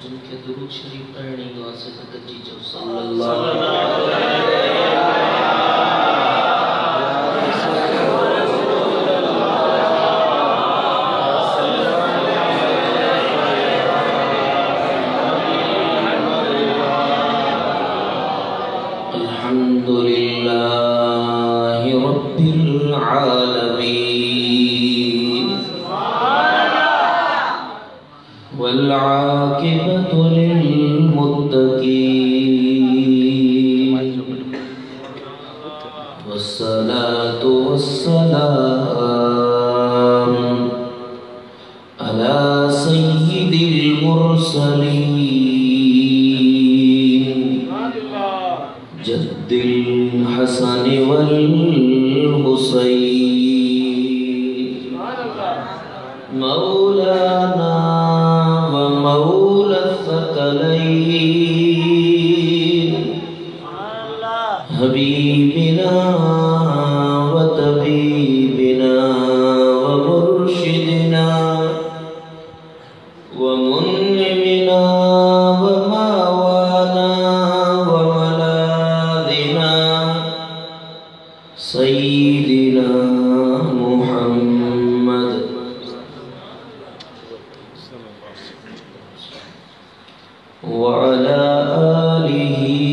जिनके दुरूद शरीफ पढ़ने के वास्ते तकज्जी जो सल्लल्लाहु अलैहि अल्हम्दुलिल्लाहि रब्बिल आलमीन वल आकिबतु लिल मुत्तकीन वस्सलातु वस्सलाम अला सय्यिदिल मुरसलीन जद्दिल हसन वल हुसैन मौलाना व मौला सकलैन हबीबिना व तबीबिना व मुर्शिदना व मुन्निमिना व मावाना व मलादिना सय्यिदिना मुहम्मद व अला आलिही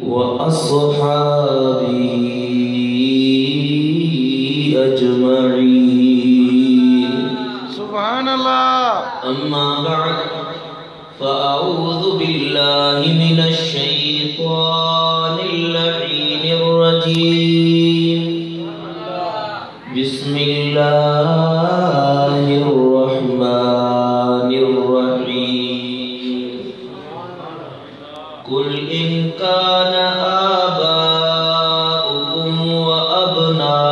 व अस्हाबिही अजमईन। सुभान अल्लाह। अम्मा बअद फ़अऊज़ु बिल्लाहि मिनश शैतानिर लईनिर रजीम। बिस्मिल्लाहिर रहमानिर रहीम। कुल इन काना आबाउकुम व अबनाउकुम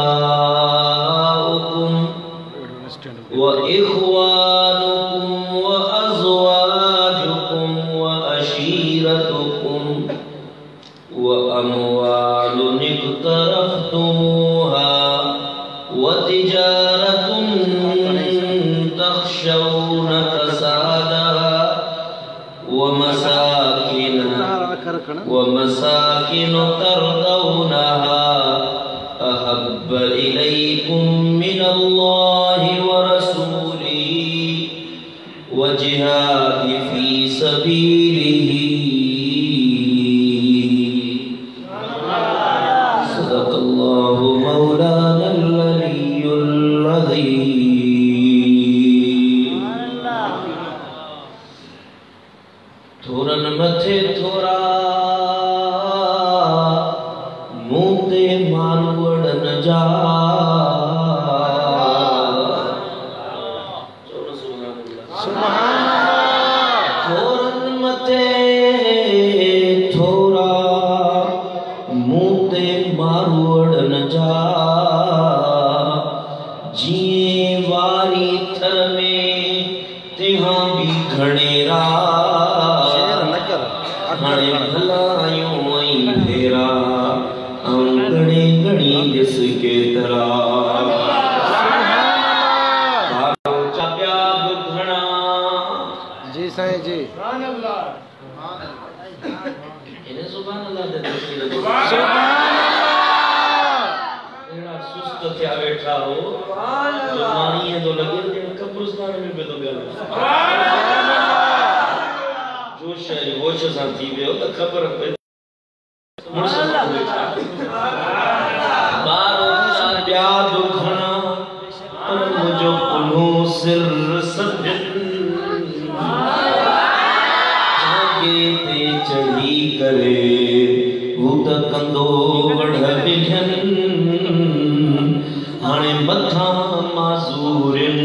व इख्वानुकुम व अज़वाजुकुम व अशीरतुकुम व अमवालुन इक़्तरफ़्तुमूहा व तिजारतुन तख़शौन कसादहा व मसाकिन तर्दौनहा अहब्ब इलैकुम मिनल्लाहि व रसूलिही व जिहादि फी सबीलिही। सदक़ल्लाहु मौलानल अलियुल अज़ीम। थोरन मथे थोरा मुँह ते मालवड़न जा। थोरन मथे थोरा मुँह ते मालवड़न जा। जिए वारी थर में तिहां भी घणेरा हाणे भलायूं ऐं फेरा घणी घणी जिस केतरा चा घणा। जी साईं जी। इन्हें सुभान अल्लाह दे तस्वीर एड़ा सुस्त थिया वेठा हो जो मानी तो लगे थे कब्रिस्तान में पे तो गल जो शहरी होश सां थी वियो त ख़बर पई बारो ॿिया दुखणा पर मुंहिंजो पुल्हो सिर सजन जागे ते चढ़ी करे हू त कंदो वढ़ विझन हाणे मथां माज़ूरिन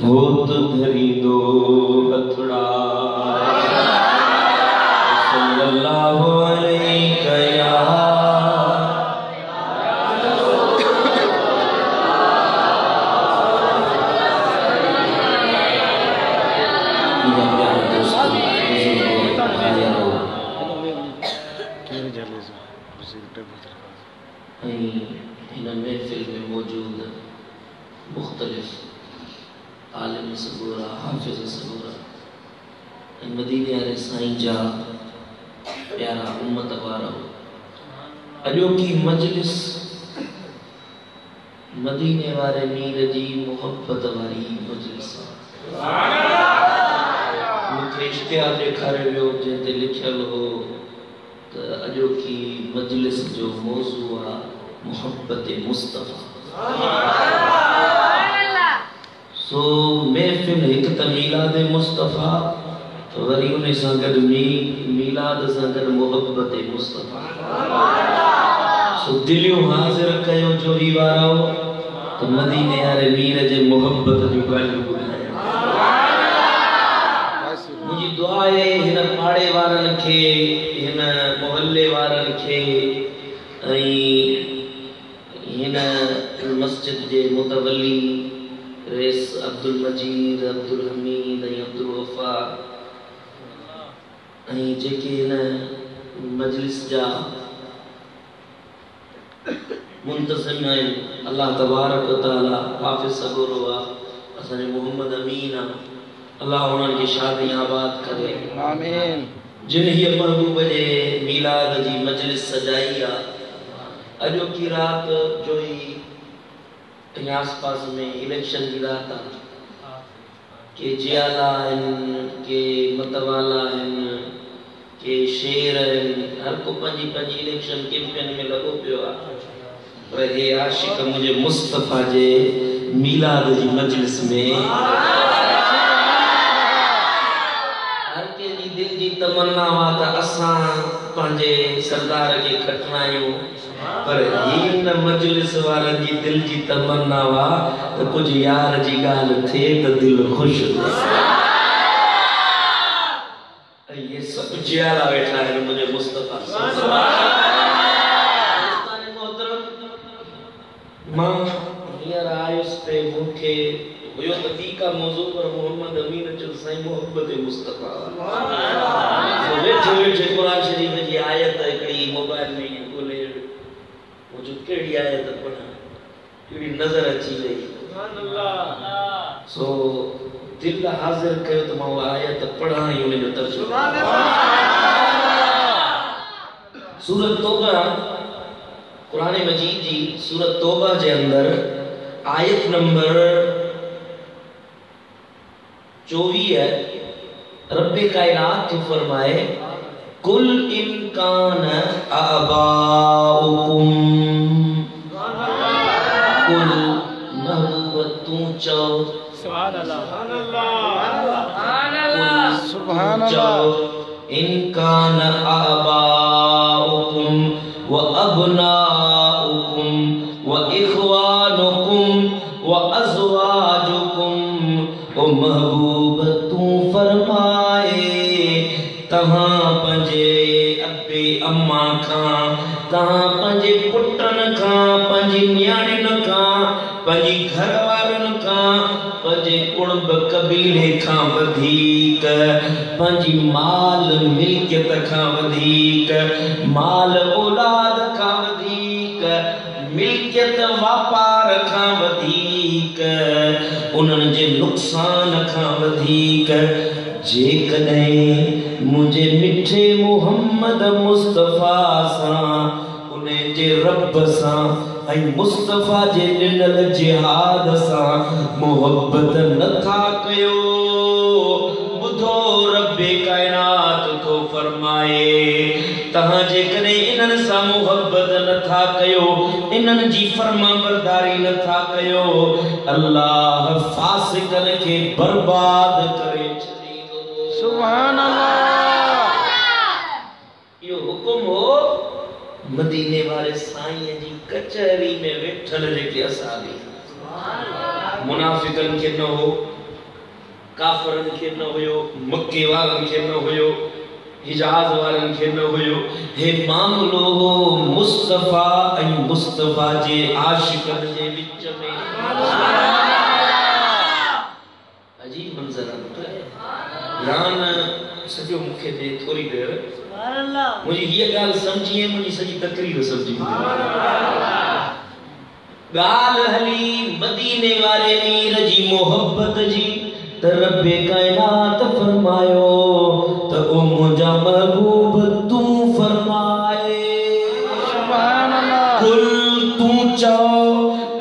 होत धरींदो हथड़ा। सल्लल्लाहु अलैहि या इन महफिल में मौजूद मुख्तलिफ आलिम सबूरा हाफिज सबूरा मदीने वाले साईं जा प्यारा उम्मत वारा अॼोकी मजलिस मदीने वारे मीर जी मोहब्बत वारी मजलिस मूंखे इश्तिहार ॾेखारियो वियो जंहिंते लिखियल हो त अॼोकी मजलिस जो मौज़ू आहे मोहब्बत मुस्तफ़ा। सो महफ़िल हिक त मीलाद मुस्तफ़ा वरी उन सां गॾु मीलाद सां गॾु मोहब्बत मुस्तफ़ा। सो दिलियूं हाज़िर कयो जोरी वारो त मदीने वारे मीर जे मोहब्बत जूं ॻाल्हियूं ॿुधायो। मुंहिंजी दुआ आहे हिन पाड़े वारनि खे हिन मोहल्ले वारनि खे ऐं हिन मस्जिद जे मुतवली रेस अब्दुल मजीद अब्दुल हमीद ऐं अब्दुल वफा ऐं जेके हिन मजलिस जा मुंतज़िम आहिनि अल्लाह तबारक व तआला हाफ़िज़ सगोरो आहे असांजो मोहम्मद अमीन आहे अल्लाह उन्हनि खे शादी आबाद करे आमीन। जिन हीअ महबूब जे मीलाद जी मजलिस सजाई आहे अॼोकी रात जो ही आस पास में इलेक्शन की रात आहे के जियाला आहिनि के मतवाला आहिनि के शेर आहिनि हर को पंहिंजी पंहिंजी इलेक्शन कैंपेन में लॻो पियो आहे पर हे आशिक मुंहिंजे मुस्तफ़ा जे मीलाद जी मजलिस में हर कंहिंजी दिलि जी तमन्ना आहे त असां पंहिंजे सरदार खे खटनायूं पर हिन मजलिस वारनि जी दिल जी तमन्ना आहे त कुझु यार जी ॻाल्हि थिए त दिलि ख़ुशि थिए। ये सब जियाला वेठा आहिनि मुंहिंजे मुस्तफ़ा मां हींअर आयुसि पे मूंखे हुयो त ॿी का मौज़ू पर मोहम्मद अमीन चयो साईं मोहब्बत मुस्तफ़ा वेठे वेठे क़ुरान शरीफ़ जी आयत हिकिड़ी मोबाइल में ॻोल्हे मुझे कहिड़ी आयत पढ़ा कहिड़ी नज़र अची वई सो दिल हाज़िर कयो त मां आयत पढ़ा ऐं उन जो तर्जुमो सूरत तौबा कुरान मजीद जी सूरत तौबा जे अंदर आयत नंबर 24 रब्बे कायनात फरमाए कुल इन कान आबाउकुम कुल महबूबतू चो सुभान अल्लाह सुभान अल्लाह इन कान आबाउकुम व अबनाउकुम व इखवानुकुम व अज़वाजुकुम ओ महबूबतू फरमाए तहां पंजे अब्बे अम्मा खां तहां पंजे पुटन खां पंजी न्याणिन खां पंजी घर वारन खां पंजे कुणब कबीले खां वधीक पंजी माल मिल्कियत खां वधीक माल औलाद खां वधीक मिल्कियत वापार खां वधीक उन्हनि जे नुक़सान खां वधीक जेकॾहिं मुझे मिठे मोहम्मद मुस्तफ़ा सां उन जे रब सां ऐं मुस्तफ़ा जे ॾिनल जिहाद सां मोहब्बत नथा कयो ॿुधो रब्बे कायनात थो फरमाए तहां जेकॾहिं इन्हनि सां मोहब्बत नथा कयो इन्हनि जी फरमाबरदारी नथा कयो अल्लाह फासिकन खे बर्बाद करे सुभान अल्लाह। यो हुकुम हो मदीने वाले साईं जी कचहरी में वेठल जेके असाबी मुनाफिकन के न हो काफरन के न हुयो मक्के वारन के न हुयो हिजाज वारन के न हुयो हे मामलो हो मुस्तफ़ा ऐं मुस्तफ़ा जे आशिकन जे विच में अजीब मंज़र यान सॼो मूंखे दे थोरी देर मुझे ये गाल समझी है मुझे सजी तकरीर समझी गाल हली मदीने सीने वारे मीर जी मोहब्बत जी त रब्बे कायनात फरमायो त ओ मुंहिंजा महबूब तू फरमाए सुभान अल्लाह कुल तू चओ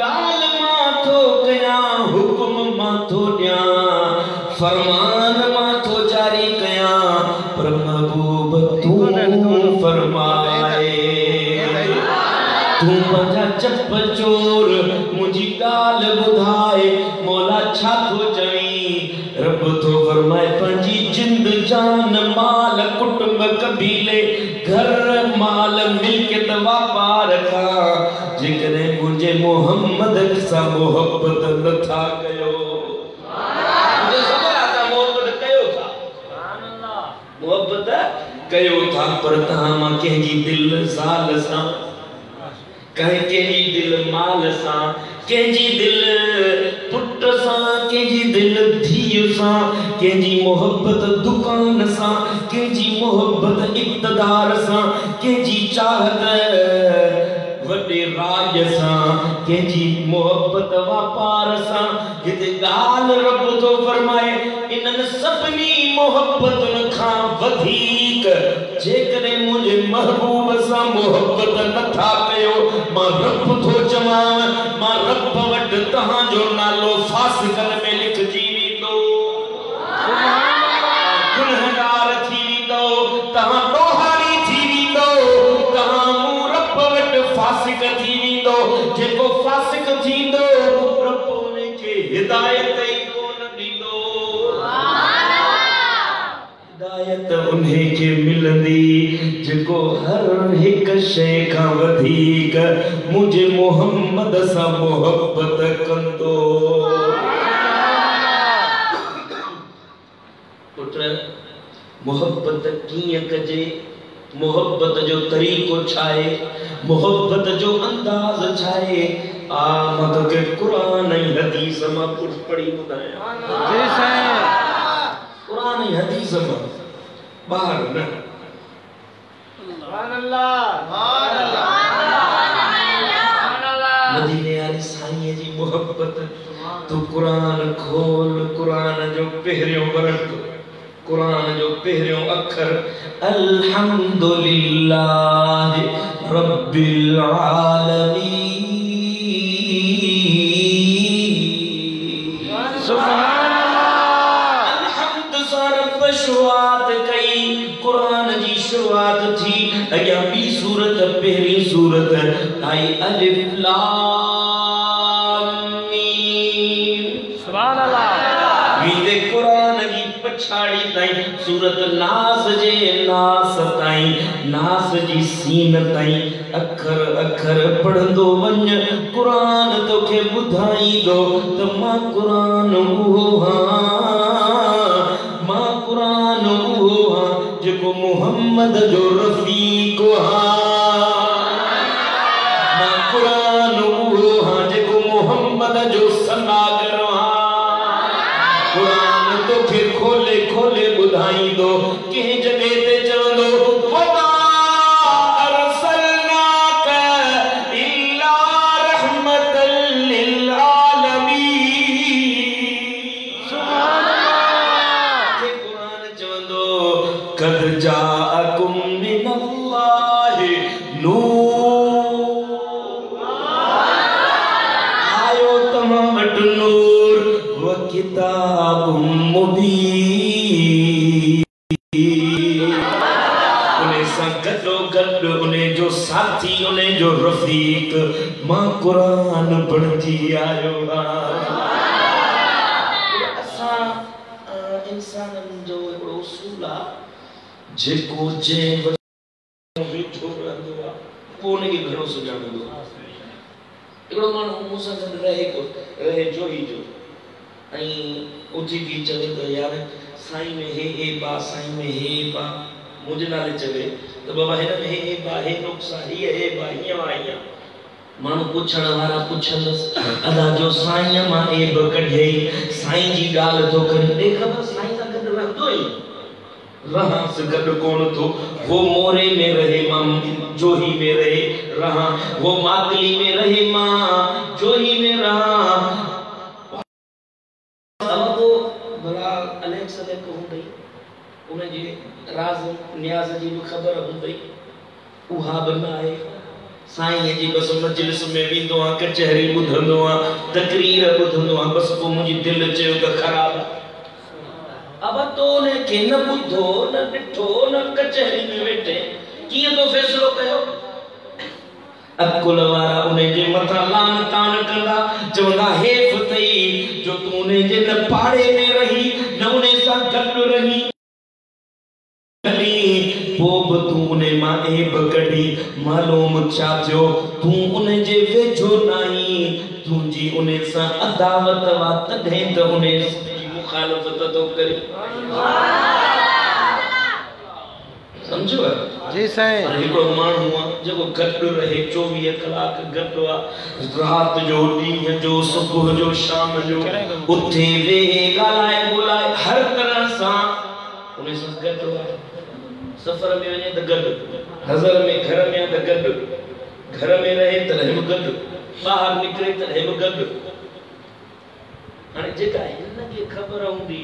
गाल माथो कया हुक्म माथो ॾिया फरमान माथो जारी कया पर महबूब तू फरमाए तू पंहिंजा चप चोर मुंहिंजी ॻाल्हि ॿुधाए मौला छा थो चवीं रब थो फरमाए पंहिंजी जिंद जान माल कुटुंब कबीले घर माल मिल्कियत वापार खां जेकॾहिं मुंहिंजे मोहम्मद सां मोहब्बत नथा कयो मुंहिंजे ख़बर आहे तव्हां मोहब्बत कयो था मोहब्बत कयो था पर तव्हां मां कंहिंजी दिलि ज़ाल सां कंहिंजी दिलि माल सां कंहिंजी दिलि पुट सां कंहिंजी दिलि धीअ सां कंहिंजी मोहब्बत दुकान सां कंहिंजी मोहब्बत इक़्तिदार सां कंहिंजी चाहत वॾे राज सां कंहिंजी मोहब्बत वापार सां हिते ॻाल्हि रब थो फरमाए इन्हनि सभिनी मोहब्बतुनि खां वधीक जेकॾहिं मुंहिंजे महबूब सां मोहब्बत नथा कयो मां रब थो चवां मां रब वटि तव्हांजो नालो फासिकनि में लिखजी वेंदो गुनहगार थी वेंदो तव्हां ॾोहारी थी वेंदो तव्हां मूं रब वटि फासिक थी वेंदो जेको फासिक थींदो रब उनखे हिदायत ई कोन ॾींदो हिदायत उनखे मिलंदी जेको हर हिक शइ खां वधीक मुंहिंजे मोहम्मद सां मोहब्बत कंदो पुट मोहब्बत कीअं कजे मोहब्बत जो तरीक़ो छा आहे मोहब्बत जो अंदाज़ छा आहे आ मां तोखे क़ुरान ऐं हदीस मां कुझु पढ़ी ॿुधायां जी साईं क़ुरान ऐं हदीस मां ॿाहिरि न सुभान अल्लाह मदीने वाली साईं जी मोहब्बत तू क़ुरान खोल क़ुरान जो पहिरियों वर्क क़ुरान जो पहिरियों अखर अल्हम्दुलिल्लाह रब्बिल आलमीन सुभान अल्लाह अल्हम्द सां रब शुरुआत कई क़ुरान जी शुरुआत थी अॻियां ॿी सूरत पहिरीं सूरत आई अलिफ लाम मीम सुभान अल्लाह वीदे क़ुरान जी पछाड़ी ताईं सूरत नास जे नास ताईं नास जी सीन ताईं अखर अखर पढ़ंदो वञ क़ुरान तोखे ॿुधाईंदो त मां क़ुरान उहो मां क़ुरान उहो जेको मुहम्मद जो रफ़ीक मां क़ुरान उहो जेको मुहम्मद जो सनागर क़ुरान तोखे खोले खोले ॿुधाईंदो कंहिं जॻह ते चवंदो वमा अरसलनाक इल्ला रहमतल लिल आलमीन सुभान अल्लाह के क़ुरान चवंदो कद जाअकुम मिनल्लाहि नूर आयो तव्हां वटि नूर व किताबुम मुबीन उन्हें सां गॾो उन्हें जो साथी उन्हें जो रफ़ीक मां क़ुरान पढ़जी आयो असां इंसाननि जो हिकिड़ो उसूल आहे जेको जंहिं वेठो रहंदो आहे पोइ उनखे घणो सुञाणंदो हिकिड़ो माण्हू मूं सां गॾु रहे जो ई जो ऐं उथी बि चवे त यार साईं में हे बा साईं में हे बा मुंहिंजे नाले चवे त बाबा हिन में हे बा हे नुक़्सा हीअ हे बा हीअं वा हीअं माण्हू पुछण वारा पुछंदसि अदा जो साईं मां एब कढियई साईं जी ॻाल्हि थो करे ॾेखार साईं सां गॾु रहंदो ई रहां से गॾु कोन थो वो मोरे में रहे मां जोही में रहे रहां वो मागली में रहे मां जोही में रहां मकसद को हुंदई उन जे राज न्याज जी भी खबर हुंदई उहा बना है साईं जी बस मजलिस में विंदो आ कचहरी बुधंदो आ तकरीर बुधंदो आ बस को मुजी दिल चयो त खराब अब तो ने के न बुधो न डिठो न कचहरी में वेठे किए तो फैसलो कयो अकुल वारा उन्हें जे मथा लान तान कंदा चवंदा हेफ तई जो तू ने जे न पाड़े में रही न उन्हें सा गड रही पोब तू उन्हें मां एब कढी मालूम छा थियो तू उन्हें जे वेझो नहीं तुंजी उन्हें सा अदावत वा तडे त उन्हें जी मुखालफत तो करे समझो जी साईं हिकड़ो माण्हू आ जेको गड रहे 24 कलाक गड आ रात जो ॾींहं जो सुबुह जो शाम जो उथे वे ॻाल्हाए ॿोलाए हर तरह सां उन सां गड आ सफर में वने त गड हज़र में घर में त गड घर में रहे त रहे गड बाहर निकरे त रहे गड हाणे जेका हिन खे ख़बर हूंदी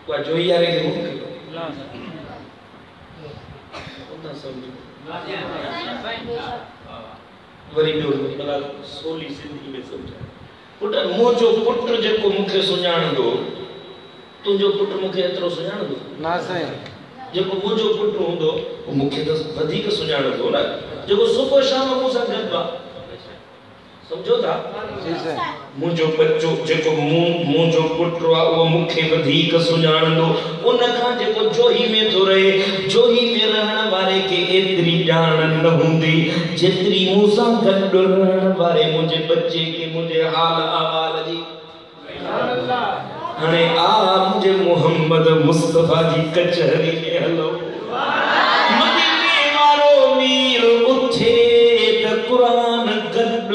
वा जोइयारे खे मुंह उता समझो वरी ॿियो भला सोली सिंधी में समझा पुट मुंहिंजो पुट जेको मूंखे सुञाणंदो तुंहिंजो पुट मूंखे एतिरो सुञाणंदो ना साईं जेको मुंहिंजो पुट हूंदो मूंखे त वधीक सुञाणंदो न जेको सुबुह शाम मूं सां गॾु आहे समझो था जी साईं मुंहिंजो बच्चो जेको मुंहिंजो पुट आहे उहो मूंखे वधीक सुञाणंदो उन खां जेको जोही में थो रहे जोही में रहण वारे खे एतिरी ॼाण न हूंदी जेतिरी मूं सां गॾु रहण वारे मुंहिंजे बच्चे खे मुंहिंजे हाल अहवाल जी हाणे आ मुझे मोहम्मद मुस्तफा जी कचहरी में हलो मदीने वारो मीर उठे त कुरान गड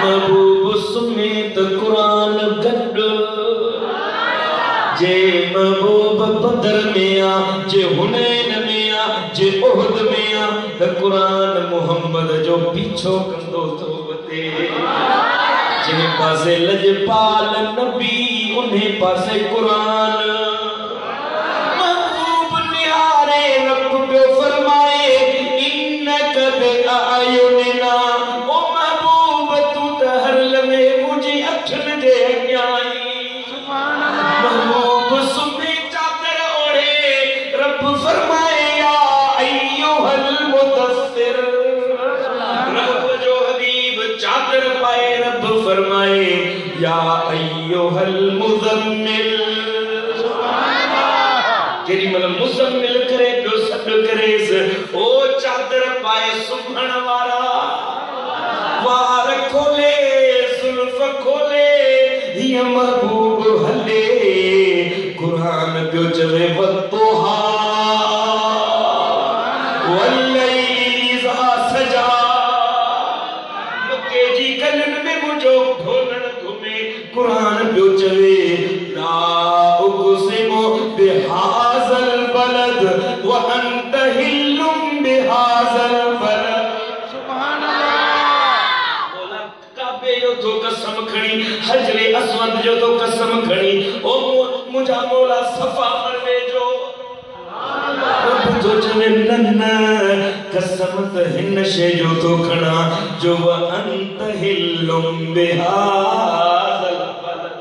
महबूब सुमे त कुरान गड जे महबूब बदर में आ जे हुनैन में आ जे उहद में आ त कुरान मोहम्मद जो पीछो कंदो तो वते जिन पासे लजपाल नबी उन्हें पासे कुरान महबूब निहारे रब पे फरमाए इन्नक बिआयुनिना ओ महबूब तू त हर लम्हे मुझी अखिन जे अॻियाई सुभान अल्लाह महबूब सुमे चादर ओढ़े रब फरमाए या अय्युहल मुदस्सिर रब जो हबीब चादर पाए रब फरमाए या अय्युहल मुज़म्मिल सुभान अल्लाह केरी मतलब मुज़म्मिल करे पियो सॾ करेस ओ चादर पाए सुभण वारा वार खोले जुल्फ खोले हिय महबूब हले कुरान पियो चवे वतोहा वल्लैली इज़ा सजा मके जी गलन में मुझो ढोलण घुमे कुरान पियो चवे ला उक़सिमु बिहाज़ल बलद व अंत हिल्लुम बिहाज़ल बलद सुभान अल्लाह बोला काबे जो तो कसम खणी हजरे अस्वद जो तो कसम खणी ओ मुझा मौला सफा मरवे जो तो चवे नन कसम त हिन शे जो तो खणा जो व अंत हिल्लुम बिहाज़ल बलद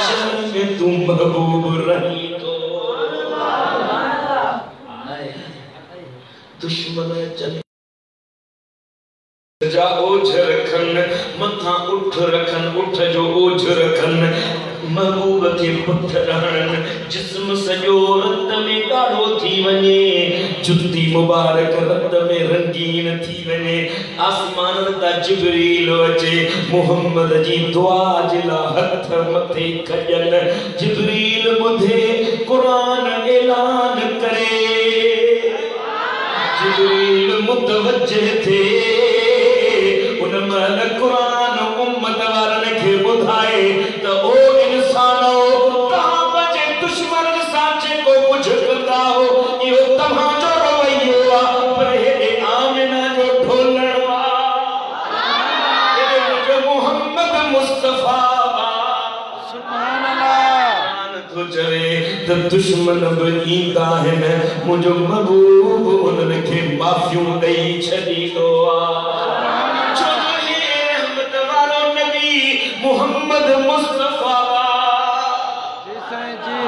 शहर में तू महबूब रही तो दुश्मन चल जा ओझ रखन मथा उठ रखन उठ जो ओझ रखन महबूब के पुठ रहन जिस्म सजो रत में गाढ़ो थी वने जुत्ती मुबारक रत में रंगीन थी वने आसमान ता जिब्रील अचे मोहम्मद जी दुआ जिला हथ मथे खजन जिब्रील ॿुधे कुरान ऐलान करे जिब्रील मुतवज्जे थे उन महल कुरान उम्मत वारन खे ॿुधाए त ओ इंसानो तव्हां पंहिंजे दुश्मन सां जेको कुझु कंदा हो इहो तव्हांजो रवैयो आहे पर हेॾे आमिना जो ढोलण आहे हेॾे मुंहिंजो मोहम्मद मुस्तफा सुभान तो दुश्मन भी ईंदा आहिनि मुंहिंजो महबूब उन्हनि खे माफ़ियूं ॾेई छॾींदो छो जो हे रहमत वारो नबी मुहम्मद मुस्तफा जी साईं जी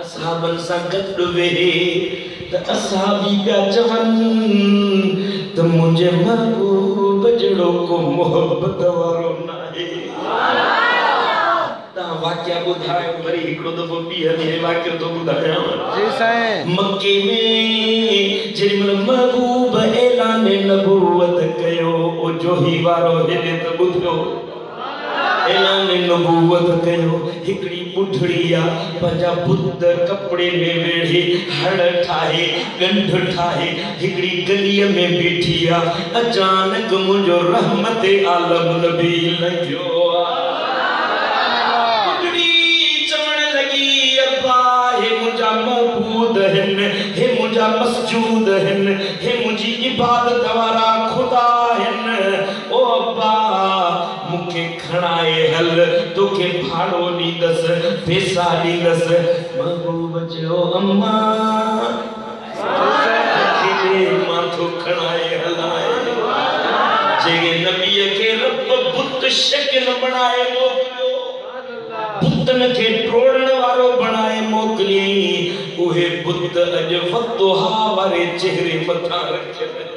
असहाबन सां गॾु वेहे त असहाबी पिया चवनि त मुंहिंजे महबूब जहिड़ो को मोहब्बत वारो नाहे तव्हां वाक़िया ॿुधायो वरी हिकिड़ो दफ़ो ॿीहर ॾींहं वाक़ियो थो ॿुधायांव जी साईं मके में जेॾीमहिल महबूब ऐलान नबूवत कयो ओ जोही वारो हेॾे त ॿुधो ऐलान नबूवत कयो हिकड़ी बुढ़िया पंहिंजा बुत कपड़े में वेढ़े हड़ ठाहे गंढ ठाहे हिकड़ी गलीअ में बीठी आ अचानक मुंहिंजो रहमत आलम नबी लंघियो बुढ़ी चवण लगी अब्बा हे मुंहिंजा महबूद आहिनि हे मुंहिंजा मसजूद आहिनि हे मुंहिंजी इबादत वारा खुदा आहिनि ओ अब्बा मुखे खणाए हल तोखे भाड़ो ॾींदसि पैसा ॾींदसि महबूब चयो अम्मा माथो खणाए हलाए जेके नबीअ खे रब बुत शकिल बणाए मोकिलियो बुतनि खे टोड़ण वारो बणाए मोकिलियईं उहे बुत अॼु फतोहा वारे चेहरे मथां रखियल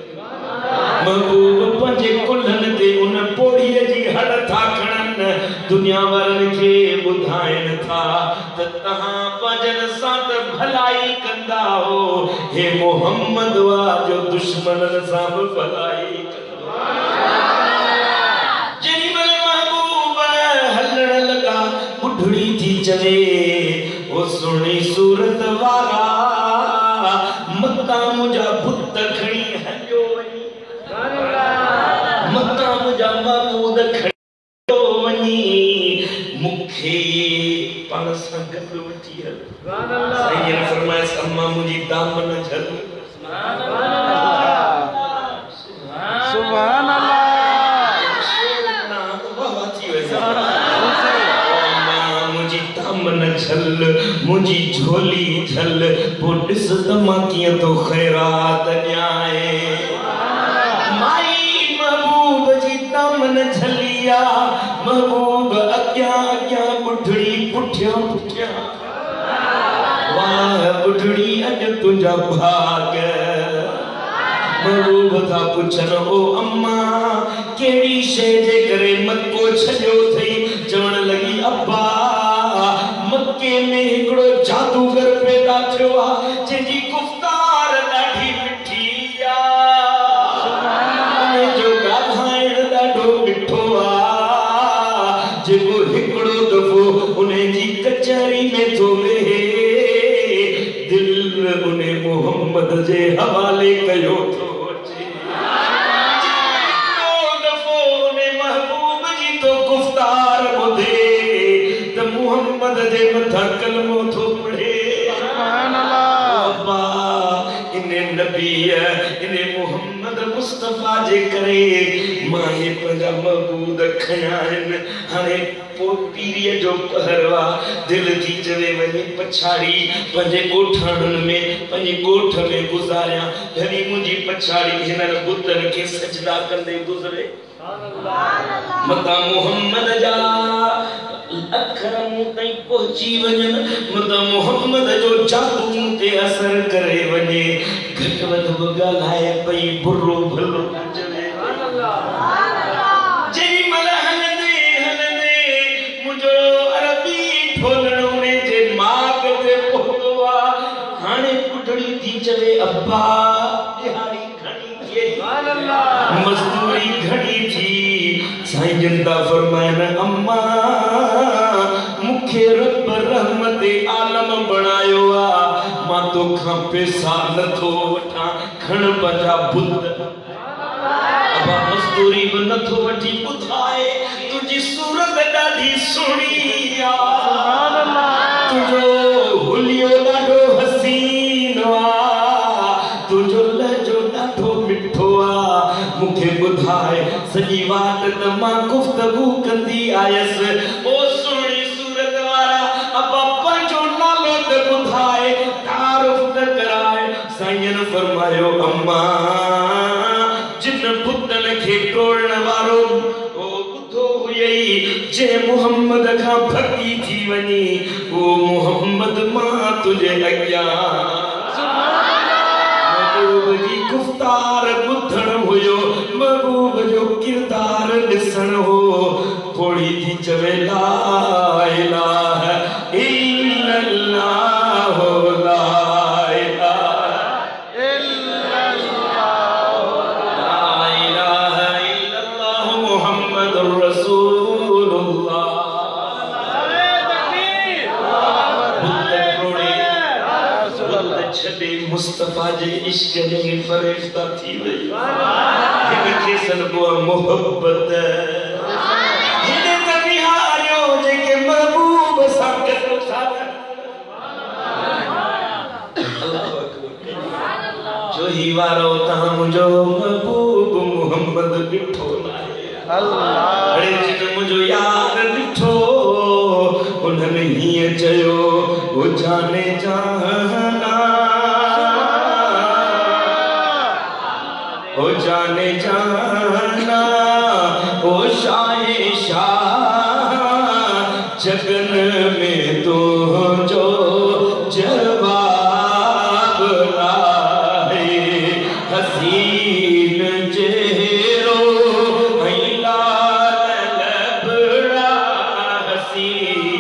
महबूब पंहिंजे कुल्हनि ते उन पोड़ीअ जी हड़ था खणनि दुनिया वारनि खे ॿुधाइनि था त तव्हां पंहिंजनि सां त भलाई कंदा हो हे मोहम्मद वाह जो दुश्मननि सां बि भलाई जेॾीमहिल महबूब हलण लॻा बुढ़ड़ी थी चवे ओ सुहिणी सूरत वारा मतां मुंहिंजा बुत खणी हलियो वञी मतां मुंहिंजा महबूद खणियो वञी मूंखे पाण सां गॾु वठी हल साईं फरमाइस अम्मा मुंहिंजी दामन झल सुभान अल्लाह मुंहिंजी दामन झल मुंहिंजी झोली झल पोइ ॾिस त मां कीअं थो ख़ैरात ॾियां महबूब जी दामन झलिया महबूब अॻियां अॻियां बुढ़ड़ी पुठियां पुठियां वाह बुढ़ड़ी अॼु तुंहिंजा भाग महबूब था पुछनि ओ अम्मा कहिड़ी शइ जे करे मको छॾियो अथई चवण लॻी अब्बा मके में हिकिड़ो जादूगर पैदा थियो आहे जंहिंजी गुफ़्तार ॾाढी मिठी आहे जो ॻाल्हाइण ॾाढो मिठो आहे जेको हिकिड़ो दफ़ो उन जी कचहरी में थो वेहे दिलि उन मोहम्मद जे हवाले कयो थो मोहम्मद जे मथा कलमो थो पढ़े सुभान अल्लाह इने नबी इने मोहम्मद मुस्तफा जे करे मां ये पंहिंजा महबूद खया आहिनि हाणे पोइ पीरीअ जो पहरवा दिल थी चवे वञी पछाड़ी पंहिंजे ॻोठाणनि में पंहिंजे ॻोठ में गुज़ारियां घणी मुंहिंजी पछाड़ी हिननि बुतनि खे सजदा कंदे गुज़रे मता मोहम्मद जा अखर मूं ताईं पहुची वञनि मता मोहम्मद जो जादू ते असर करे वञे घटि वधि बि ॻाल्हाए पई बुरो भलो चवे जेॾीमहिल हलंदे हलंदे मुंहिंजो अरबी ठोलण उन जे माग ते पहुतो आहे हाणे बुढ़ड़ी थी चवे अब्बा दिहाड़ी घणी थिए मज़दूरी घणी थी साईं जिंदा फरमाइनि अम्मा मुखे रब रहमत आलम बनायो आ मां तोखां पैसा नथो वठां खण पंहिंजा बुत अबा मज़दूरी बि नथो वठी ॿुधाए तुंहिंजी सूरत ॾाढी सुहिणी आ तुंहिंजो हुलियो ॾाढो हसीन आ तुंहिंजो लहजो ॾाढो मिठो आ मुखे ॿुधाए सॼी वाट त मां गुफ़्तगू कंदी आयसि ओ सुहिणी सूरत वारा अबा फरमायो अम्मा जिन पुतन खे टोड़न वारो ओ बुधो हुई जे मोहम्मद का फकी थी वनी ओ मोहम्मद मां तुझे अग्या महबूब जी गुफ्तार बुधण हुयो महबूब जो किरदार दिसण हो थोड़ी थी चवे ला इलाहा इल्लल्लाह ला मुस्तफा जे इश्क में फरिश्ता थी वई इनके सनबो मोहब्बत हिने कभी हारियो जेके महबूब सा करो साथ अल्लाह अकबर जो ही वारो ता मुजो महबूब मोहम्मद डिठो अल्लाह अरे जिन मुजो यार डिठो उन्हने ही चयो ओ जाने जाना ओ जाने जाना ओ शाहे शाह जगन में तो जो जवाब लाए हसीन चेहरो लाल लबड़ा हसीन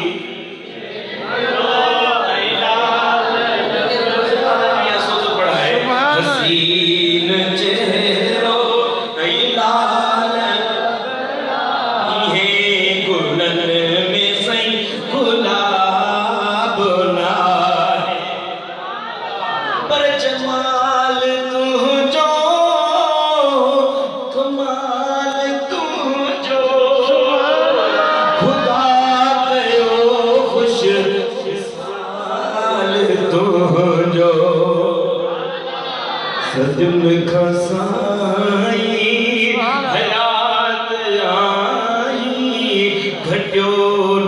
सजन खसाई हयात आई घटियो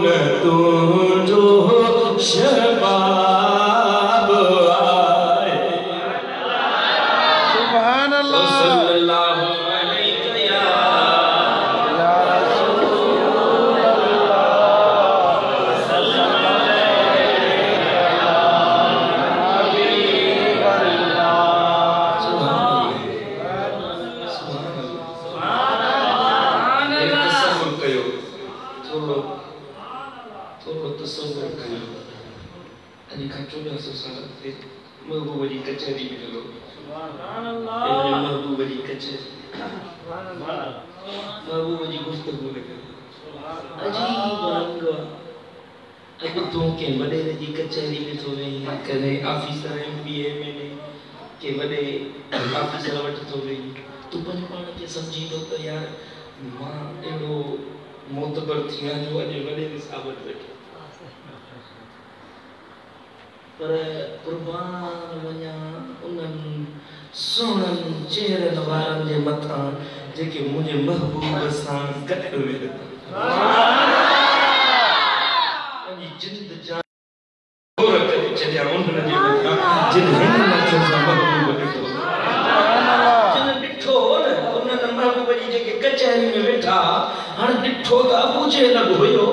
न तुझो शबाब आए सुभान अल्लाह सल्लल्लाहु अलैहि या महबूब जी कचहरी में लॻो महबूब जी कचहरी महबूब जी गुफ्तगू लॻो अजीब रंग अॼु तूं के वॾेरे जी कचहरी में थो वहीं कॾहिं ऑफिसर MBA MLA के वॾे ऑफिसर वटि थो वहीं तूं पंहिंजे पाण खे सम्झी थो त यार मां अहिड़ो मोतबर थी आहियां जो अॼु वॾेरे साहब वटि वेठो पर कुर्बान वञा उन्हनि सुहिणनि चेहरनि वारनि जे मथां जेके मुंहिंजे महबूब सां गॾु वेठा पंहिंजी जिंद जान करे छॾिया उन्हनि जे मथां जिन हिन मथे सां महबूब ॾिठो जिन ॾिठो न उन्हनि महबूब जी जेके कचहरी में वेठा हाणे ॾिठो त अबू जहल हुयो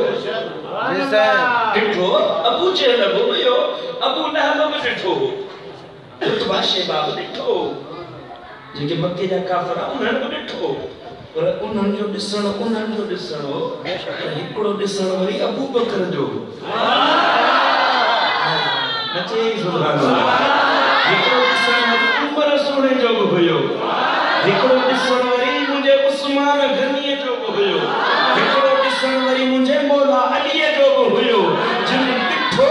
ॾिठो अबू जहल हुयो अबू लहब बि ॾिठो उतबा शेबा बि ॾिठो जेके मके जा काफ़िर उन्हनि बि ॾिठो पर उन्हनि जो ॾिसण हो हिकिड़ो ॾिसण वरी अबू बकर जो नचे सुभान अल्लाह हिकिड़ो ॾिसण वरी उमर सोणे जो बि हुयो हिकिड़ो ॾिसण वरी मुंहिंजे उस्मान गनीअ जो बि हुयो हिकिड़ो ॾिसण वरी मुंहिंजे मौला अलीअ जो बि हुयो जिन ॾिठो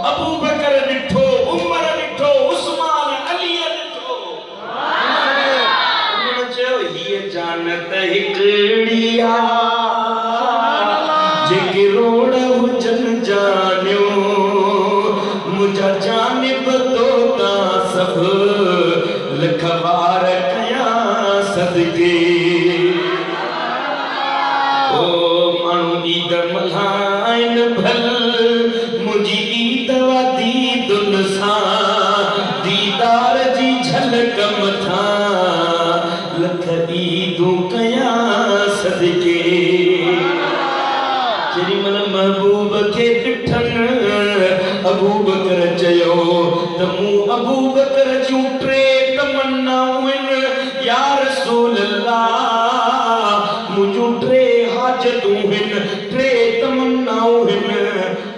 अबू बकर ॾिठो उमर ॾिठो उस्मान अलीअ ॾिठो उन्हनि चयो हीअ जानत हिकिड़ी जेके रोड हुजनि जानियो मुंहिंजा जानिब तोता सभु लखवार कया सदके ओ माण्हू ईद मल्हाइनि भल मुंहिंजी ईद दीदुन सां दीदा उमीदूं कया सदके जेडी मन महबूब के ॾिठन अबू बकर चयो त मूं अबू बकर जूं टे तमन्नाऊं आहिनि या रसूल अल्लाह मुंहिंजूं टे हाजतूं आहिनि टे तमन्नाऊं आहिनि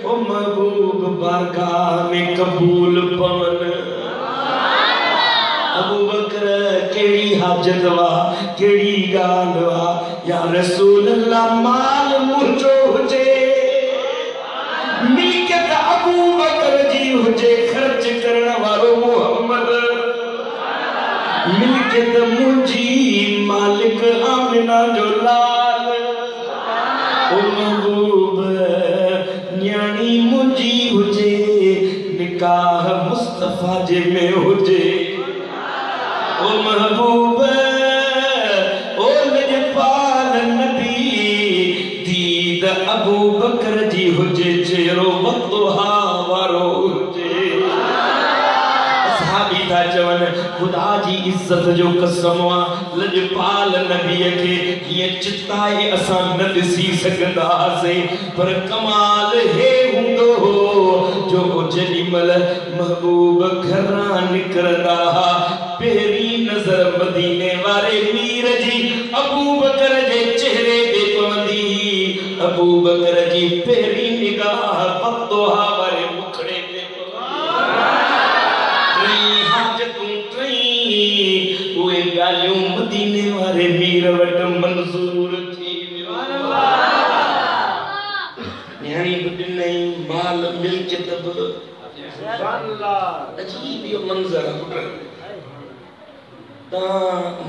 ओ महबूब बारगाह में कबूल पवन अबू बकर केड़ी हाजत वा केड़ी गाल वा या रसूल अल्लाह माल मुंहिंजो हुजे मिल्कियत अबू बकर जी हुजे खर्च करण वारो मोहम्मद मिल्कियत मुंहिंजी मालिक आमिना जो लाल ओ महबूब न्याणी मुंहिंजी हुजे निकाह मुस्तफा जे में हुजे ओ महबूब ओ लजपाल नबी दीद अबू बकर जी हुजे चेहरो वतुहा वारो हुजे सहाबी था चवन खुदा जी इज्जत जो कसम वा लजपाल नबी के ये चिताए असां न ॾिसी सघंदासीं पर कमाल हे हूंदो जो जॾी महिल महबूब घरां निकिरंदा पहिरीं नज़र मदीने वारे मीर जी अबू बकर जे चेहरे ते पवंदी अबू बकर जी पहिरीं निगाह वतुहा वारे मुखड़े ते पवंदी हाजतूं टई उहे ॻाल्हियूं मदीने वारे मीर वटि मंज़ूर थी न्याणी बि ॾिनई माल मिल्कियत बि अजीब इहो मंज़र आहे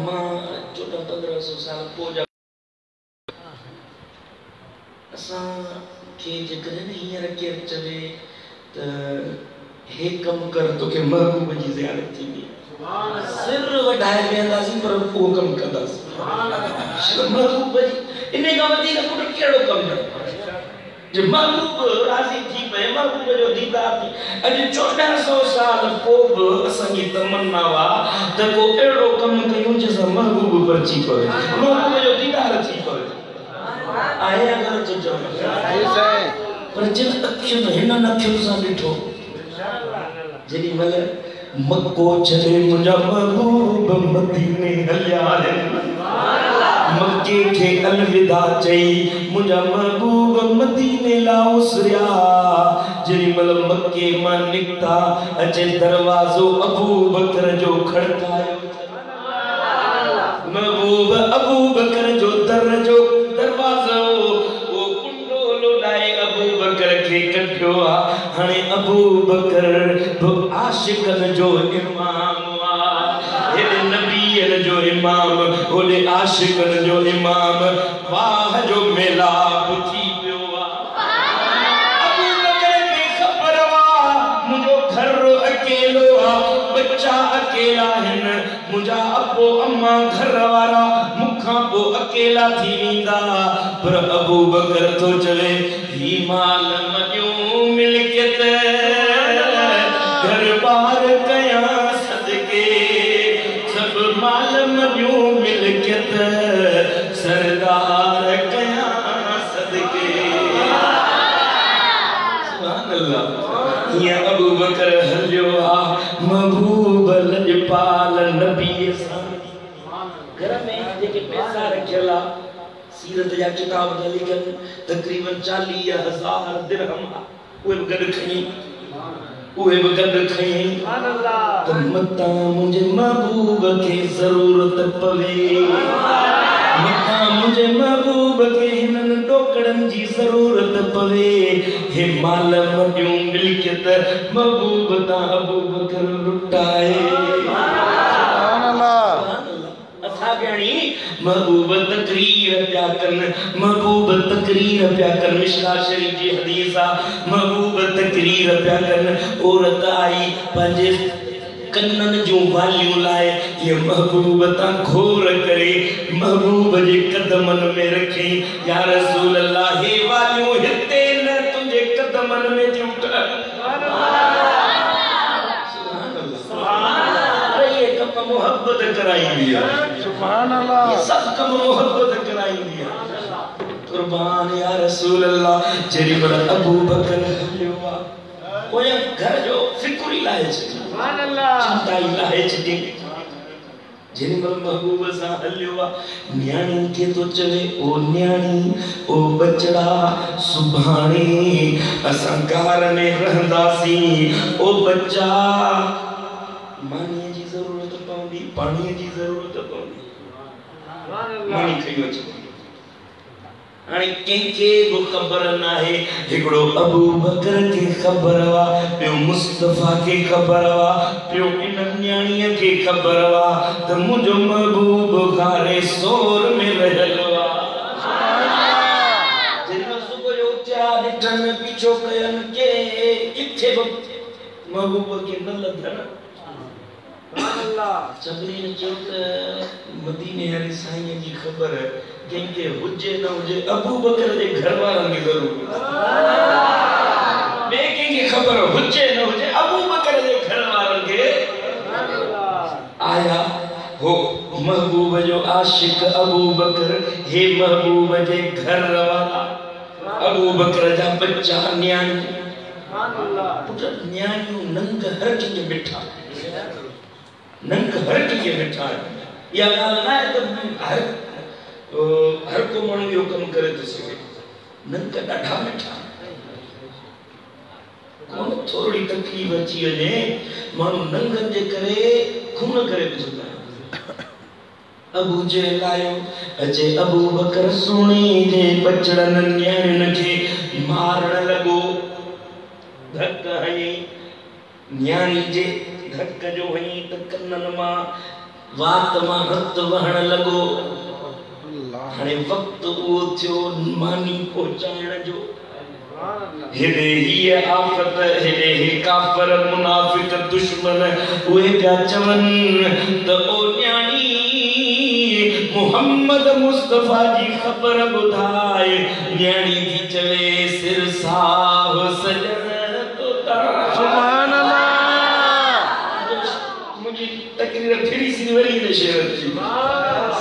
मां 1400-1500 साल पोइ असां खे जेकॾहिं हींअर केरु चवे त हे कमु कर तोखे महबूब जी ज़ियारत थींदी सिर वधाए वेंदासीं पर उहो कमु कंदासीं महबूब जी इन खां वधीक पुट कहिड़ो कमु न जो महबूब राज़ी थी पए महबूब जो दीदार थी अॼु 1400 साल पोइ बि असांजी तमन्ना वा त को अहिड़ो कमु कयूं जंहिंसां महबूब परची पवे महबूब जो दीदार थी पवे आहे अगरि तो चवनि पर जिन अखियुनि हिन अखियुनि सां ॾिठो जेॾी महिल मक्को छॾे मुंहिंजा महबूब मदीने हलिया आहिनि मक्के के अलविदा चई मुंहिंजा महबूब मदीने ला उसरिया जेॾी महिल मक्के मां निकिता अचे दरवाज़ो अबू बकर जो खड़कायो महबूब अबू बकर जो दरवाज़ो वो कुंडो लोॾाए अबू बकर खे कढियो आहे हाणे अबू बकर बि आशिक़नि जो इमाम जो इमाम ओले आशिकन जो इमाम वाह जो मेलाप थी पियो अबू बकर खे ख़बर वा मुंहिंजो घर अकेलो बच्चा अकेला आहिनि मुंहिंजा अबो अम्मा घर वारा मूंखां पोइ अकेला थी वेंदा पर अबू बकर तो चवे ही माल मॼूं मिल्कियत घर बार कया सदके माल मॼूं मिल्कियत सरदार कया सदके सुभान अल्लाह ये अबू बकर हलियो आहे महबूब लजपाल नबी सां घर में जेके पैसा रखियल आहे सीरत जा किताब लिखनि तक़रीबन 40,000 दिरहम उहे बि गॾु खणी उहे बि गॾु खई त मतां मुंहिंजे महबूब खे ज़रूरत पवे मतां मुंहिंजे महबूब खे हिननि ॾोकड़नि जी ज़रूरत पवे हे माल मॼूं मिल्कियत महबूब तां अबू बकर लुटाए महबूब तकरीर प्या कर मिशका शरीफ जी हदीस महबूब तकरीर प्या कर औरत आई पंजे कन्नन जो वालियूं लाए ये महबूब ता घोर करे महबूब जे कदमन में रखे या रसूल अल्लाह हे वालियूं हिते न तुझे कदमन में जुट सुभान अल्लाह सुभान अल्लाह ये कम मोहब्बत कराईंदी आहे सुभान अल्लाह सब कम मोहब्बत कराईंदी आहे कुर्बान या रसूल अल्लाह जेरी बड़ा अबू बकर हलियो आ कोई घर जो फिक्र ही लाए छे सुभान अल्लाह चिंता ही लाए छे जेरी बड़ा महबूब सा हलियो आ न्याणी के तो चले ओ न्याणी ओ बचड़ा सुभाणे असा घर में रहंदासी ओ बच्चा मानी जी जरूरत पवंदी पानी जी जरूरत पवंदी मानी खई वच हाणे कंहिंखे बि ख़बर नाहे हिकिड़ो अबू बकर खे ख़बर हुआ ॿियो मुस्तफ़ा खे ख़बर हुआ ॿियो इन न्याणीअ खे ख़बर हुआ त मुंहिंजो महबूब गारे सोर में रहियल हुआ जेॾीमहिल सुबुह जो उथिया ॾिठनि पीछो कयनि के किथे बि महबूब खे न लधनि चबरी ने चयो त मदीने वाली साईं जी ख़बर कंहिंखे हुजे न हुजे अबू बकर जे घर वारनि खे ज़रूर ॿिए कंहिंखे ख़बर हुजे न हुजे अबू बकर जे घर वारनि खे आया हो महबूब जो आशिक अबू बकर हे महबूब जे घर वारा अबू बकर जा बच्चा न्याणी पुट न्याणियूं नंग हर कंहिंखे बिठा नंग हर कंहिंखे बिठा या ॻाल्हि न आहे त हर को माण्हू इहो कमु करे थो सघे नंग ॾाढा मिठा कोन थोरी तकलीफ़ अची वञे माण्हू नंगनि जे करे खून करे विझंदा अबू जे लायो अचे अबू बकर सुणी जे बचड़नि न्याणियुनि खे मारण लॻो धक हई न्याणी जे धक जो हई त कननि मां वात मां रत वहण लॻो हाणे वक़्तु उहो थियो मानी पहुचाइण जो हेॾे हीअ आफ़त हेॾे हे काफ़र मुनाफ़िक दुश्मन उहे पिया चवनि त ओ न्याणी मुहम्मद मुस्तफ़ा जी ख़बर ॿुधाए न्याणी थी चवे सिर साह सजण तोता सुभान अल्लाह मुंहिंजी तकरीर फिरी सी वरी इन शेर जी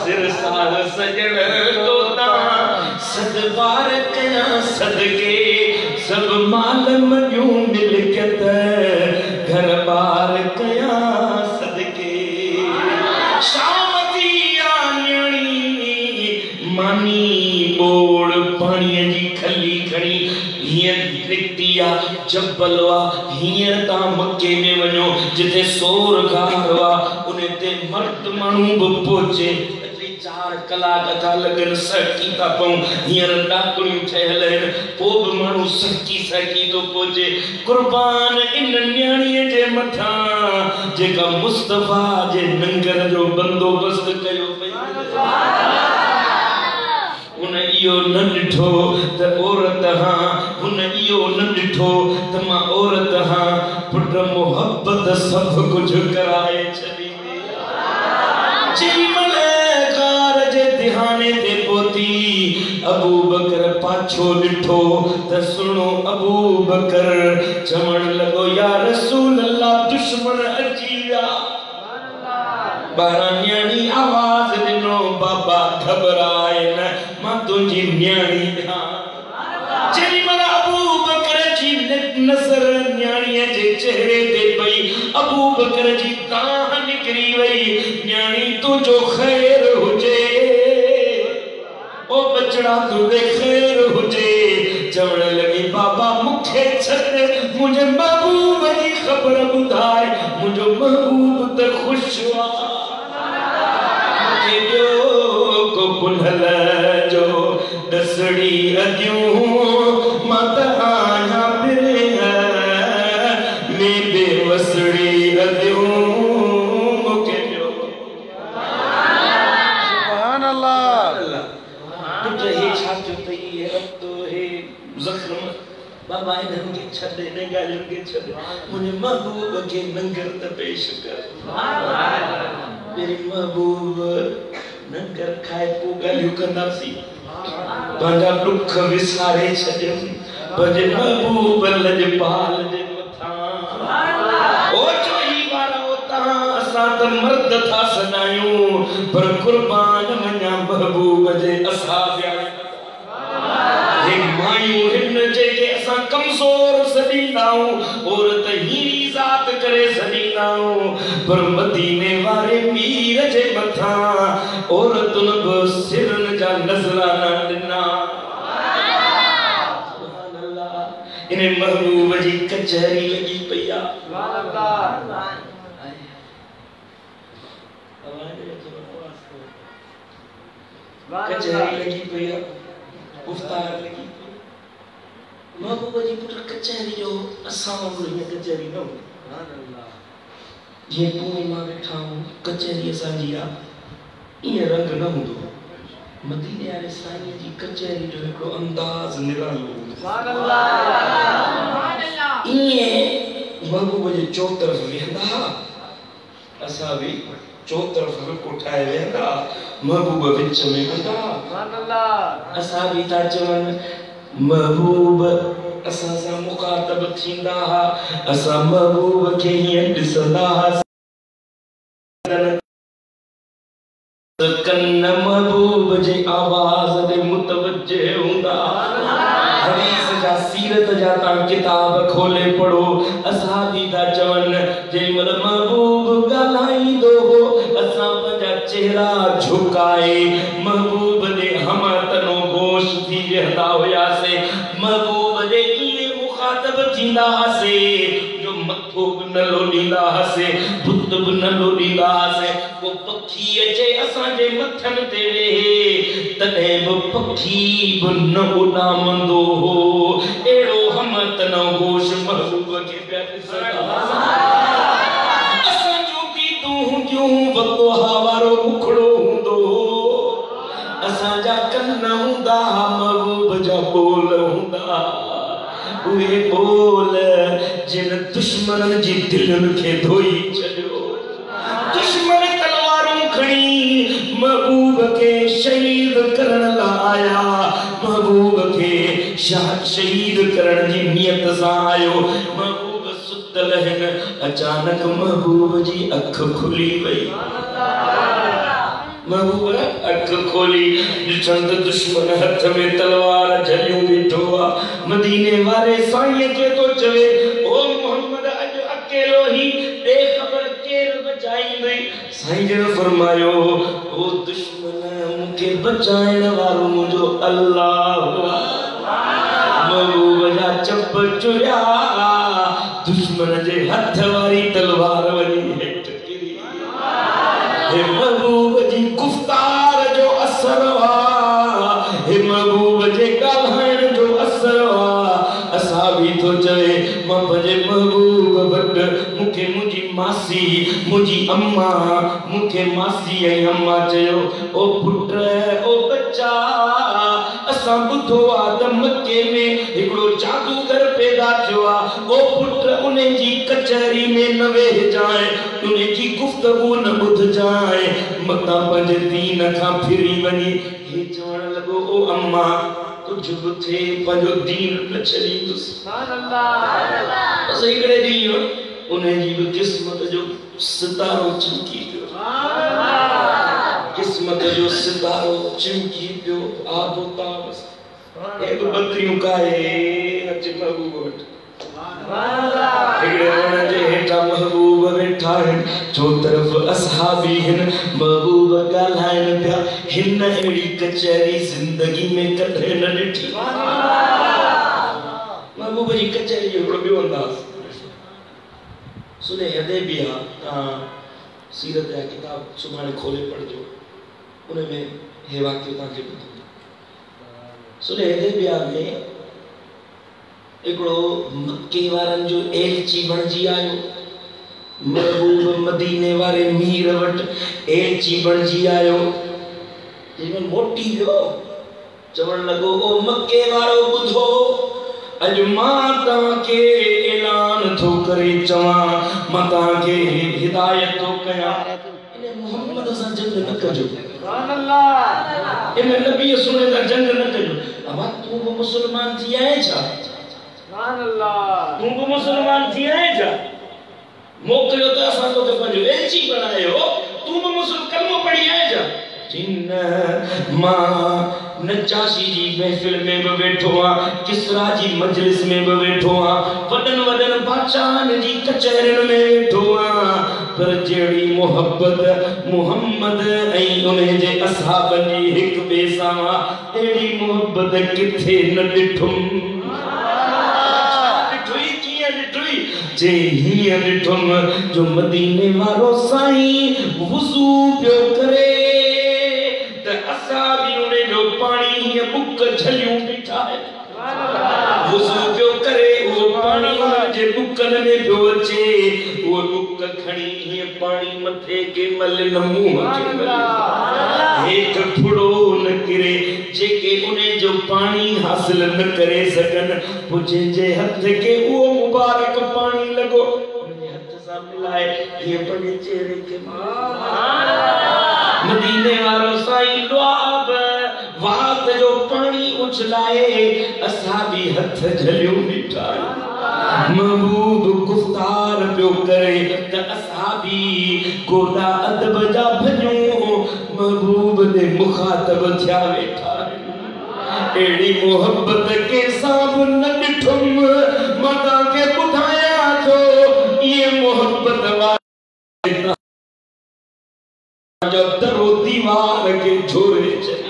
सिर साह सजण तोता सदबार कया सदके सब माल मयूं मिलकत घर बार कया सदके शामती न्याणी मानी बोड़ पानी जी खली खड़ी हीअं निकती आ जबल वा हीअं तां मक्के में वञो जिथे सोर गार वा उन ते मर्द माण्हू बि पहुचे 4 कलाक था लगन सकी था पऊं हींअर डाकड़ियूं ठहियल आहिनि पोइ बि माण्हू सची सकी थो पहुचे कुर्बान इन न्याणीअ जे मथां जेका मुस्तफ़ा जे लंगर जो बंदोबस्त कयो पई उन इहो न ॾिठो त औरत हां उन इहो न ॾिठो त मां औरत हां पुट मोहब्बत सभु कुझु कराए छॾी दिहाने ते पोती अबू बकर पाछो ॾिठो त सुनो अबू बकर चवण लॻो या रसूल अल्लाह दुश्मन अची विया ॿारहं न्याणी आवाज़ ॾिनो बाबा घबराए न मां तुंहिंजी न्याणी ॾियां जेॾीमहिल अबू बकर जी नज़र न्याणीअ जे चेहरे ते पई अबू बकर जी ताह निकिरी वई न्याणी तुंहिंजो ख़ैर हुजे ओ बचड़ा तुंहिंजे ख़ैर हुजे चवण लॻी बाबा मूंखे छॾ मुंहिंजे महबूब जी ख़बर ॿुधाए मुंहिंजो महबूब त ख़ुशि आहे मूंखे ॾियो को पुनल जो दसड़ी अॻियूं मां त आहियां में बेवसड़ी अॻियूं मूंखे ॾियो सुभान अल्लाह पुट हे छा थियो त हे रक्त हे ज़ख्म बाबा इन्हनि खे छॾ इन ॻाल्हियुनि खे छॾ मुंहिंजे महबूब खे लंगर त पेश कर मेरे महबूब लंगर खाए पोइ ॻाल्हियूं कंदासीं पंहिंजा दुख विसारे छॾियमि पंहिंजे महबूब लजपाल जे मथां ओ चोई वारा तव्हां असां त मर्द था सदायूं पर कुर्बान वञा महबूब जे असाबिया हे मायूं हिन जेके असां कमज़ोर सदींदाऊं औरत हीरी ज़ात करे सदींदाऊं पर मदीने वारे मीर जे मथा औरतुन बि सिरन जा नज़राना ॾिना सुभान अल्लाह इन महबूब जी कचहरी लगी पई आ सुभान अल्लाह कचहरी लगी पई आ गुफ्तार लगी महबूब जी पुट कचहरी जो असां वांगुरु कचहरी न हो सुभान अल्लाह जे तू मां वेठा हूं कचहरी असांजी आ ये रंग न हूंदो मदीने वाले साईं जी कचहरी जो हिकिड़ो अंदाज़ निरालो सुभान अल्लाह ये महबूब जे चो तरफ़ वेंदा असां भी चो तरफ़ कोठाए वेंदा महबूब विच में वेंदा सुभान अल्लाह असां भी ता चवन महबूब असां सां मुखातब थींदा हा असां महबूब खे हीअं ॾिसंदा हा कन्न महबूब जे आवाज़ दे मुतवज्जे हूंदा हदीस जा सीरत जा ता किताब खोले पढ़ो असहाबी दा चवन जेमल महबूब ॻाल्हाईंदो हो असां पंहिंजा चेहरा झुकाए महबूब जे हमतनो गोश थी वेंदा हुआसीं महबूब जे कीअं मुखातब थींदा हुआसीं जो मथो बि न लोॾींदा हुआसीं बुत बि न लोॾींदा हुआसीं को पखी अचे असांजे मथन ते वेहे तॾहिं बि पखी बि न उॾामंदो हो अहिड़ो हमतनो गोश महबूब खे पिया ॾिसंदा असांजो गीतूं क्यों वको हावारो मुखड़ो हूंदो असांजा कन हूंदा महबूब जा बोल हूंदा उहे बोल जिन दुश्मनन जी दिलनि खे धोई छॾियो दुश्मन तलवारूं खणी महबूब खे शहीद करण लाइ आया महबूब खे शहीद करण जी नियत सां आयो महबूब सुतल हिन अचानक महबूब जी अख खुली वई महबूब अख खोली ॾिठन त दुश्मन हथ में तलवार झलियूं बीठो आहे मदीने वारे साईं खे तो चवे ओ मोहम्मद अॼु अकेलो ही बेखबर केर बचाईंदई साईं जन फरमायो ओ दुश्मन मूंखे बचाइण वारो मुंहिंजो अल्लाह महबूब जा चप चुरिया दुश्मन जे हथ वारी तलवार वञी हेठि किरी हे महबूब जी गुफ्तार जो असर हे महबूब जे ॻाल्हाइण जो असर असां भी तो चवे मां पंहिंजे महबूब वट मूंखे मुंहिंजी मासी मुंहिंजी अम्मा मूंखे मासी ऐं अम्मा चयो ओ पुट ओ बच्चा असां ॿुधो आहे त मके में हिकिड़ो जादूगर पैदा थियो आहे ओ पुट उन जी कचहरी में न वेहजाए उन जी गुफ्तगू न ॿुधजाए मतां पंहिंजे दीन खां फिरी वञी हे चवण लॻो ओ अम्मा कुझु बि थिए पंहिंजो दीन न छॾींदुसि सुभान अल्लाह बस हिकिड़े ॾींहुं उन जी बि क़िस्मत जो सितारो चमकी पियो किस्मत जो सितारो चमकी पियो आबो ताबस एक बत्रियूं काए अचे महबूब वटि हिकिड़े वण जे हेठां महबूब वेठा आहिनि चो तरफ़ असहाबी हिन महबूब ॻाल्हाइनि पिया हिन अहिड़ी कचहरी ज़िंदगी में कॾहिं न ॾिठी महबूब जी कचहरी जो हिकिड़ो ॿियो अंदाज़ सुलह हुदैबिया तव्हां सीरत जा किताब सुभाणे खोले पढ़जो उन में हे वाक़ियो तव्हांखे ॿुधो सुलह हुदैबिया में हिकिड़ो मके वारनि जो एलची बणिजी आयो महबूब मदीने वारे मीर वटि एलची बणिजी आयो जेमल मोटी वियो चवण लॻो ओ मके वारो ॿुधो अॼु मां तव्हांखे ऐलान थो करे चवां मां तव्हांखे हिदायत थो कयां इन मोहम्मद सां जंग न कजो सुभान अल्लाह इन नबी सुने सां जंग न कजो अबा तू बि मुसलमान थी आए छा सुभान अल्लाह तू बि मुसलमान थी आए छा मोकलियो त असां तोखे पंहिंजो एलची बनायो तू बि मुस्लिम कलमो पढ़ी आए जा जिन मां नजाशी जी महफिल में भी बैठो आ किसरा जी मजलिस में भी बैठो आ वडन वडन बादशाहन जी कचहरिन में बैठो आ पर जेड़ी मोहब्बत मुहम्मद ऐं उन्हें जे असहाबन जी हिक बे सां एड़ी मोहब्बत किथे न ॾिठुम जे हिया ॾिठुम जो मदीने वारो साईं वुज़ू पियो करे त असां भी उन्हें जो पानी हिया बुक झलियूं बीठा है वुज़ू पियो करे वो पानी जे बुकन में पियो अचे वो बुक खणी हिया पानी मथे के मल न मुंह के मल हेठ फुड़ो न किरे जेके उन्हें जो पानी हासिल न करे सकन पुजे जे हथ के वो मुबारक पानी लगो उन्हें हथ सा मिलाए ये पंहिंजे चेहरे के मदीने वारो साईं लुआब वात जो पानी उछलाए असां भी हथ झलियो बीठा महबूब गुफ्तार पियो करे त असां भी गोदा अदब जा भजूं महबूब दे मुखातब थिया वेठा एड़ी मोहब्बत के साब न ॾिठुम मां तव्हांखे ॿुधायां थो ये मोहब्बत वारा जो दरो दीवार के झोरे चली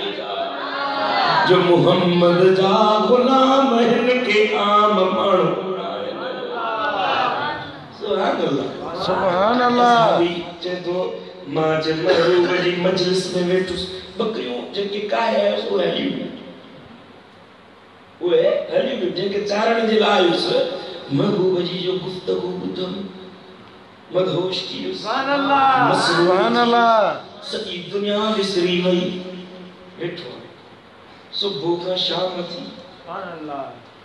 जो मोहम्मद जा गुलाम हिन के आम माण्हू सुभान अल्लाह जे तो मां जे महबूब जी मजलिस में वेठुस बकरियों जेके काहे वो हली जेके चारण जे लायुस महबूब जी जो गुफ्तगू बुधम मदहोश की सुभान अल्लाह सॼी दुनिया विसरी वई वेठो सुबह का शाम थी सुभान अल्लाह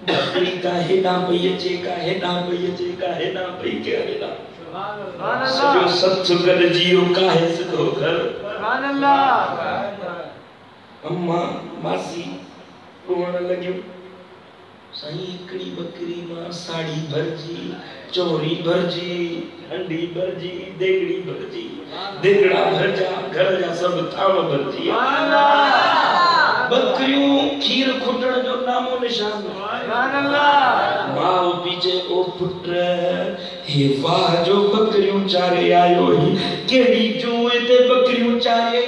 बकरी का हेडा पई अचे का हेडा पई अचे का हेडा पई के हेडा सुभान अल्लाह जो सच गद जियो काहे सको घर सुभान अल्लाह अम्मा मासी रोण लगियो साईं हिकड़ी बकरी मां साड़ी भरजी चोरी भरजी हंडी भरजी देगड़ी भरजी देगड़ा भरजा घर जा सब थाम भरजी बकरियों खीर खुटण जो नामो निशान सुभान अल्लाह मां पीछे ओ पुत्र हे वाह जो बकरियों चारे आयो ही केड़ी जुए ते बकरियों चारे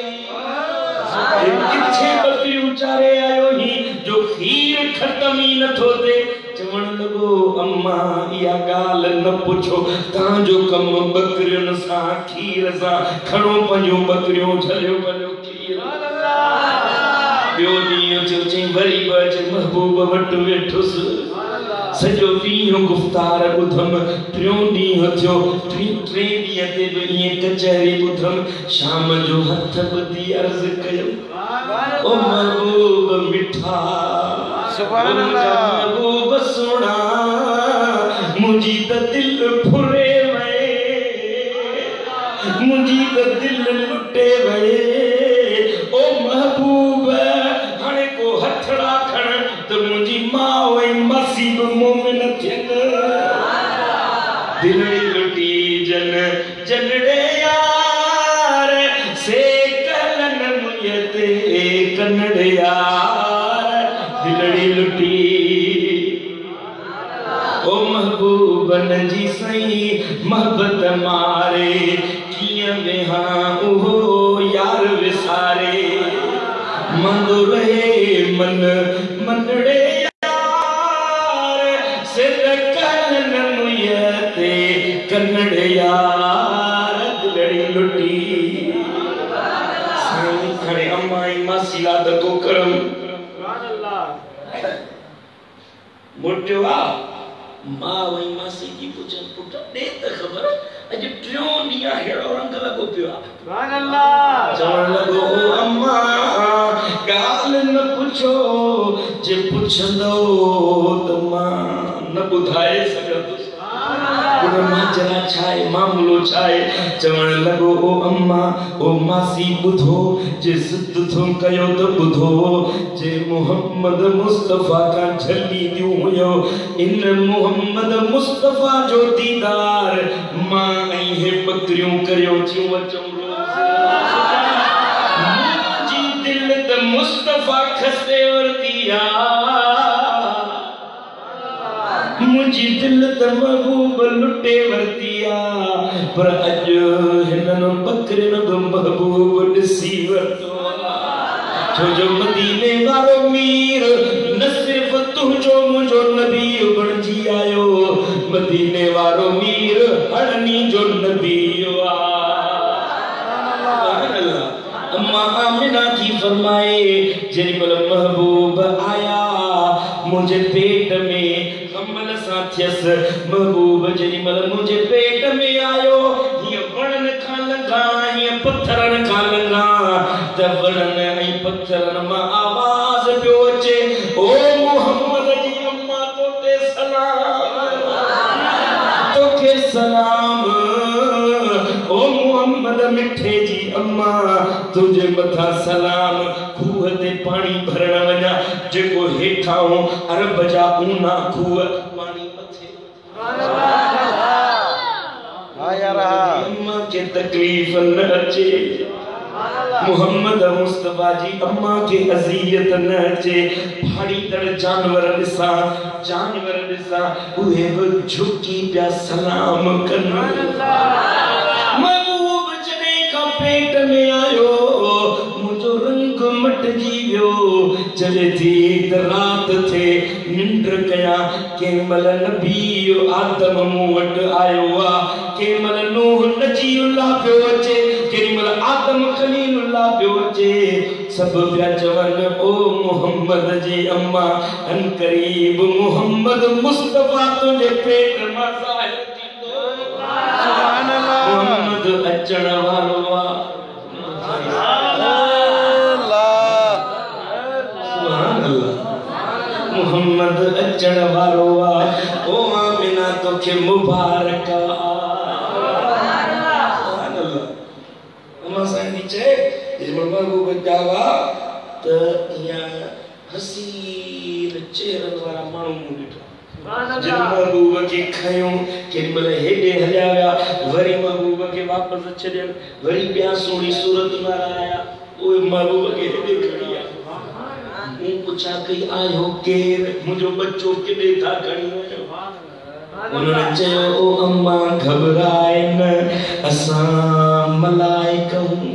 किथे बकरियों चारे आयो ही जो खीर खत्म ही न थो दे चवण लगो अम्मा या गाल न पुछो तां जो कम बकरियों सा खीर सा खणो पंजो बकरियों झलियो पंजो खीर सुभान अल्लाह बियो ॾींहुं थियो चई वरी बच महबूब वटि वेठुस सॼो ॾींहुं गुफ्तार ॿुधम टियों ॾींहुं थियो टे ॾींहं ते बि ईअं कचहरी ॿुधम शाम जो हथ ॿुधी अर्ज़ कयो ओ महबूब मिठा सुभान अल्लाह महबूब सुणा मुंहिंजी त दिल फुरे वए मुंहिंजी त दिल लुटे वए ओ महबूब हाणे को हथड़ा खण त मुंहिंजी मां ऐं मासी बि मोमिन थियनि दिलड़ी लुटी जन जनड़े यार से कलन मुयते कन्नड़ यार दिलड़ी लुटी ओ महबूबन जी सही मोहब्बत मारे किया वेहा उहो यार विसारे मंदो रहे मन मनड़े यार सिर कलन मुयते कन्नड़ यार दिलड़ी लुटी साईं खड़े अम्मा ई मासी ला दको करम सुभान अल्लाह मोटियो आ मां वई मासी की पुछन पुट दे त खबर अज टियों ॾींहुं हेड़ो रंग लगो पियो आ सुभान अल्लाह चवण लगो अम्मा गाल न पुछो जे पुछंदो त मां न ॿुधाए सघंदुसि पुर माजरा छाए मामलो छाए चवण लगो ओ अम्मा ओ मासी बुधो जे जिद थो कयो तो बुधो जे मोहम्मद मुस्तफा का झली दियो हुयो इन मोहम्मद मुस्तफा जो दीदार मां ऐं हे बकरियों करियो थियो चमरो मुंहिंजी दिल त मुस्तफा खसे वरतिया मुझी दिल त महबूब लुटे वरतिया पर अज हिनन बकरिन दो महबूब ॾिसी वरतो छो जो मदीने वारो मीर न सिर्फ तुंहिंजो मुंहिंजो नबी बणजी आयो मदीने वारो मीर हड़नी जो नबी अम्मा आमिना की फरमाए जेमल महबूब आया मुझे पेट में कमल साथियस महबूब जेमल मुझे पेट में आयो ये वणन खां लंघा ये पत्थरन खां लंघा त वणन ऐं पत्थरन मां आवाज पियो अचे ओ मोहम्मद जी अम्मा तोते सलाम तोखे सलाम ओ मोहम्मद मिठे जी अम्मा तुझे मथा सलाम खूह ते पानी भरण वञा जेको हेठां अरब जा ऊना खूह पानी मथे अम्मा के तकलीफ न अचे मोहम्मद मुस्तफा जी अम्मा के अजियत न अचे भाड़ी तड़ जानवर ॾिसां उहे बि झुकी पिया सलाम कन महबूब जॾहिं खां पेट में आयो मुंहिंजो रंग मटिजी वियो चले थी त रात थे निंड कया केमल नबी आदम मूं वटि आयो आहे केमल नूह नजीउल्लाह पियो अचे केमल आदम खलीलुल्लाह पियो अचे सब पिया चवनि ओ मोहम्मद जी अम्मा अन करीब मोहम्मद मुस्तफा तुझे पेट मां ज़ाहिर थींदो सुभान अल्लाह मोहम्मद अचण वारो आहे मोहम्मद अचण वारो आहे ओ आमिना तोखे मुबारक सुभान अल्लाह अम्मा सांदी चए जे महबूब जावा त या हसीन चेहरन वारा माण्हू मूं ॾिठो जन महबूब के खयो केमल हेॾे हलिया विया वरी महबूब के वापस छॾियन वरी ॿिया सोणी सूरत वारा आया उहे महबूब के हेॾे खणी आया मूं पुछा कई आयो केर मुंहिंजो बच्चो किॾे था खणी वञो उन्होंने चयो ओ अम्मा घबराए न असां मलाइक हूं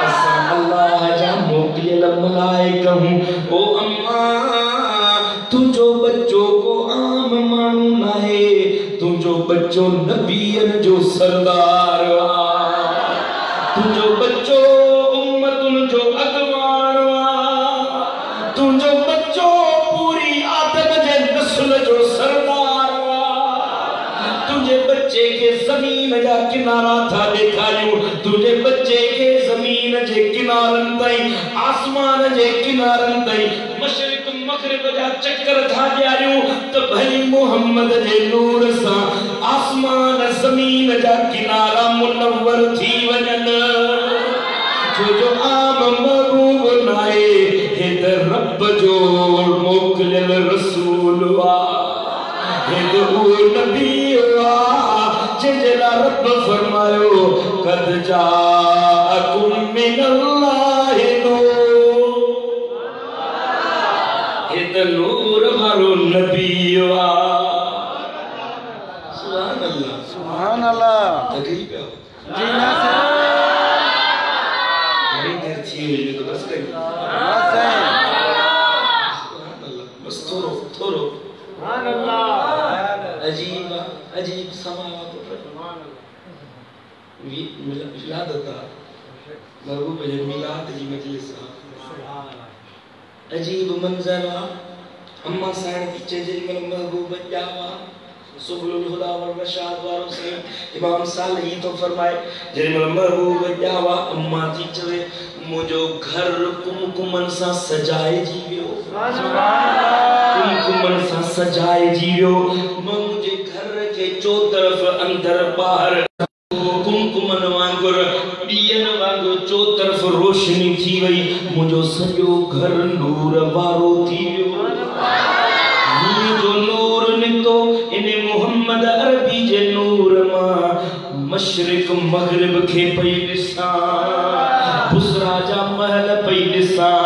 असां अल्लाह जा मोकिलियल मलाइक हूं ओ अम्मा तुंहिंजो बच्चो को आम माण्हू नाहे तुंहिंजो बच्चो नबीअनि जो सरदार आहे तुंहिंजो बच्चो उम्मतुनि जो अॻवान आहे तुंहिंजो बच्चो पूरी आदम जे नस्ल जो सरदार आहे तुंहिंजे बच्चे के ज़मीन जा किनारा था ॾेखारियूं तुंहिंजे बच्चे के ज़मीन जे किनारनि ताईं आसमान जे किनारनि ताईं मशरिक़ मग़रिब जा चक्कर था ॾियारियूं त भई मोहम्मद जे नूर सां आसमान ज़मीन जा किनारा मुनव्वर थी वञनि छो जो आम महबूब नाहे हे त रब जो मोकिलियल रसूल आहे हे त उहो नबी आहे जंहिंजे लाइ रब फरमायो कद जाअकुम मिनल्लाहि नूर हे त नूर वारो नबी आहे सुभान अल्लाह तकलीफ जी ना से बस कर बस थोरो सुभान अल्लाह अजीब अजीब समावत विलादत महबूब जे मिलाद जी मजलिस अजीब मंजर अम्मा साण की चजे महबूब जावा सुबुल हुदा व रशाद वारो से इमाम सालही तो फरमाए जे महबूब जावा अम्मा थी चवे मुझो घर कुमकुमन सा सजाए जीवियो सुभान अल्लाह कुमकुमन सा सजाए जीवियो मुझे घर के के चो तरफ अंदर बाहर कुमकुमन वांगुर ॾींहं वांगुरु चो तरफ रोशनी थी वई मुंहिंजो सॼो घर नूर वारो थी वियो मुंहिंजो नूर निकितो इन मोहम्मद अरबी जे नूर मां मशरिक मगरिब खे पई ॾिसां बुसरा जा महल पई ॾिसां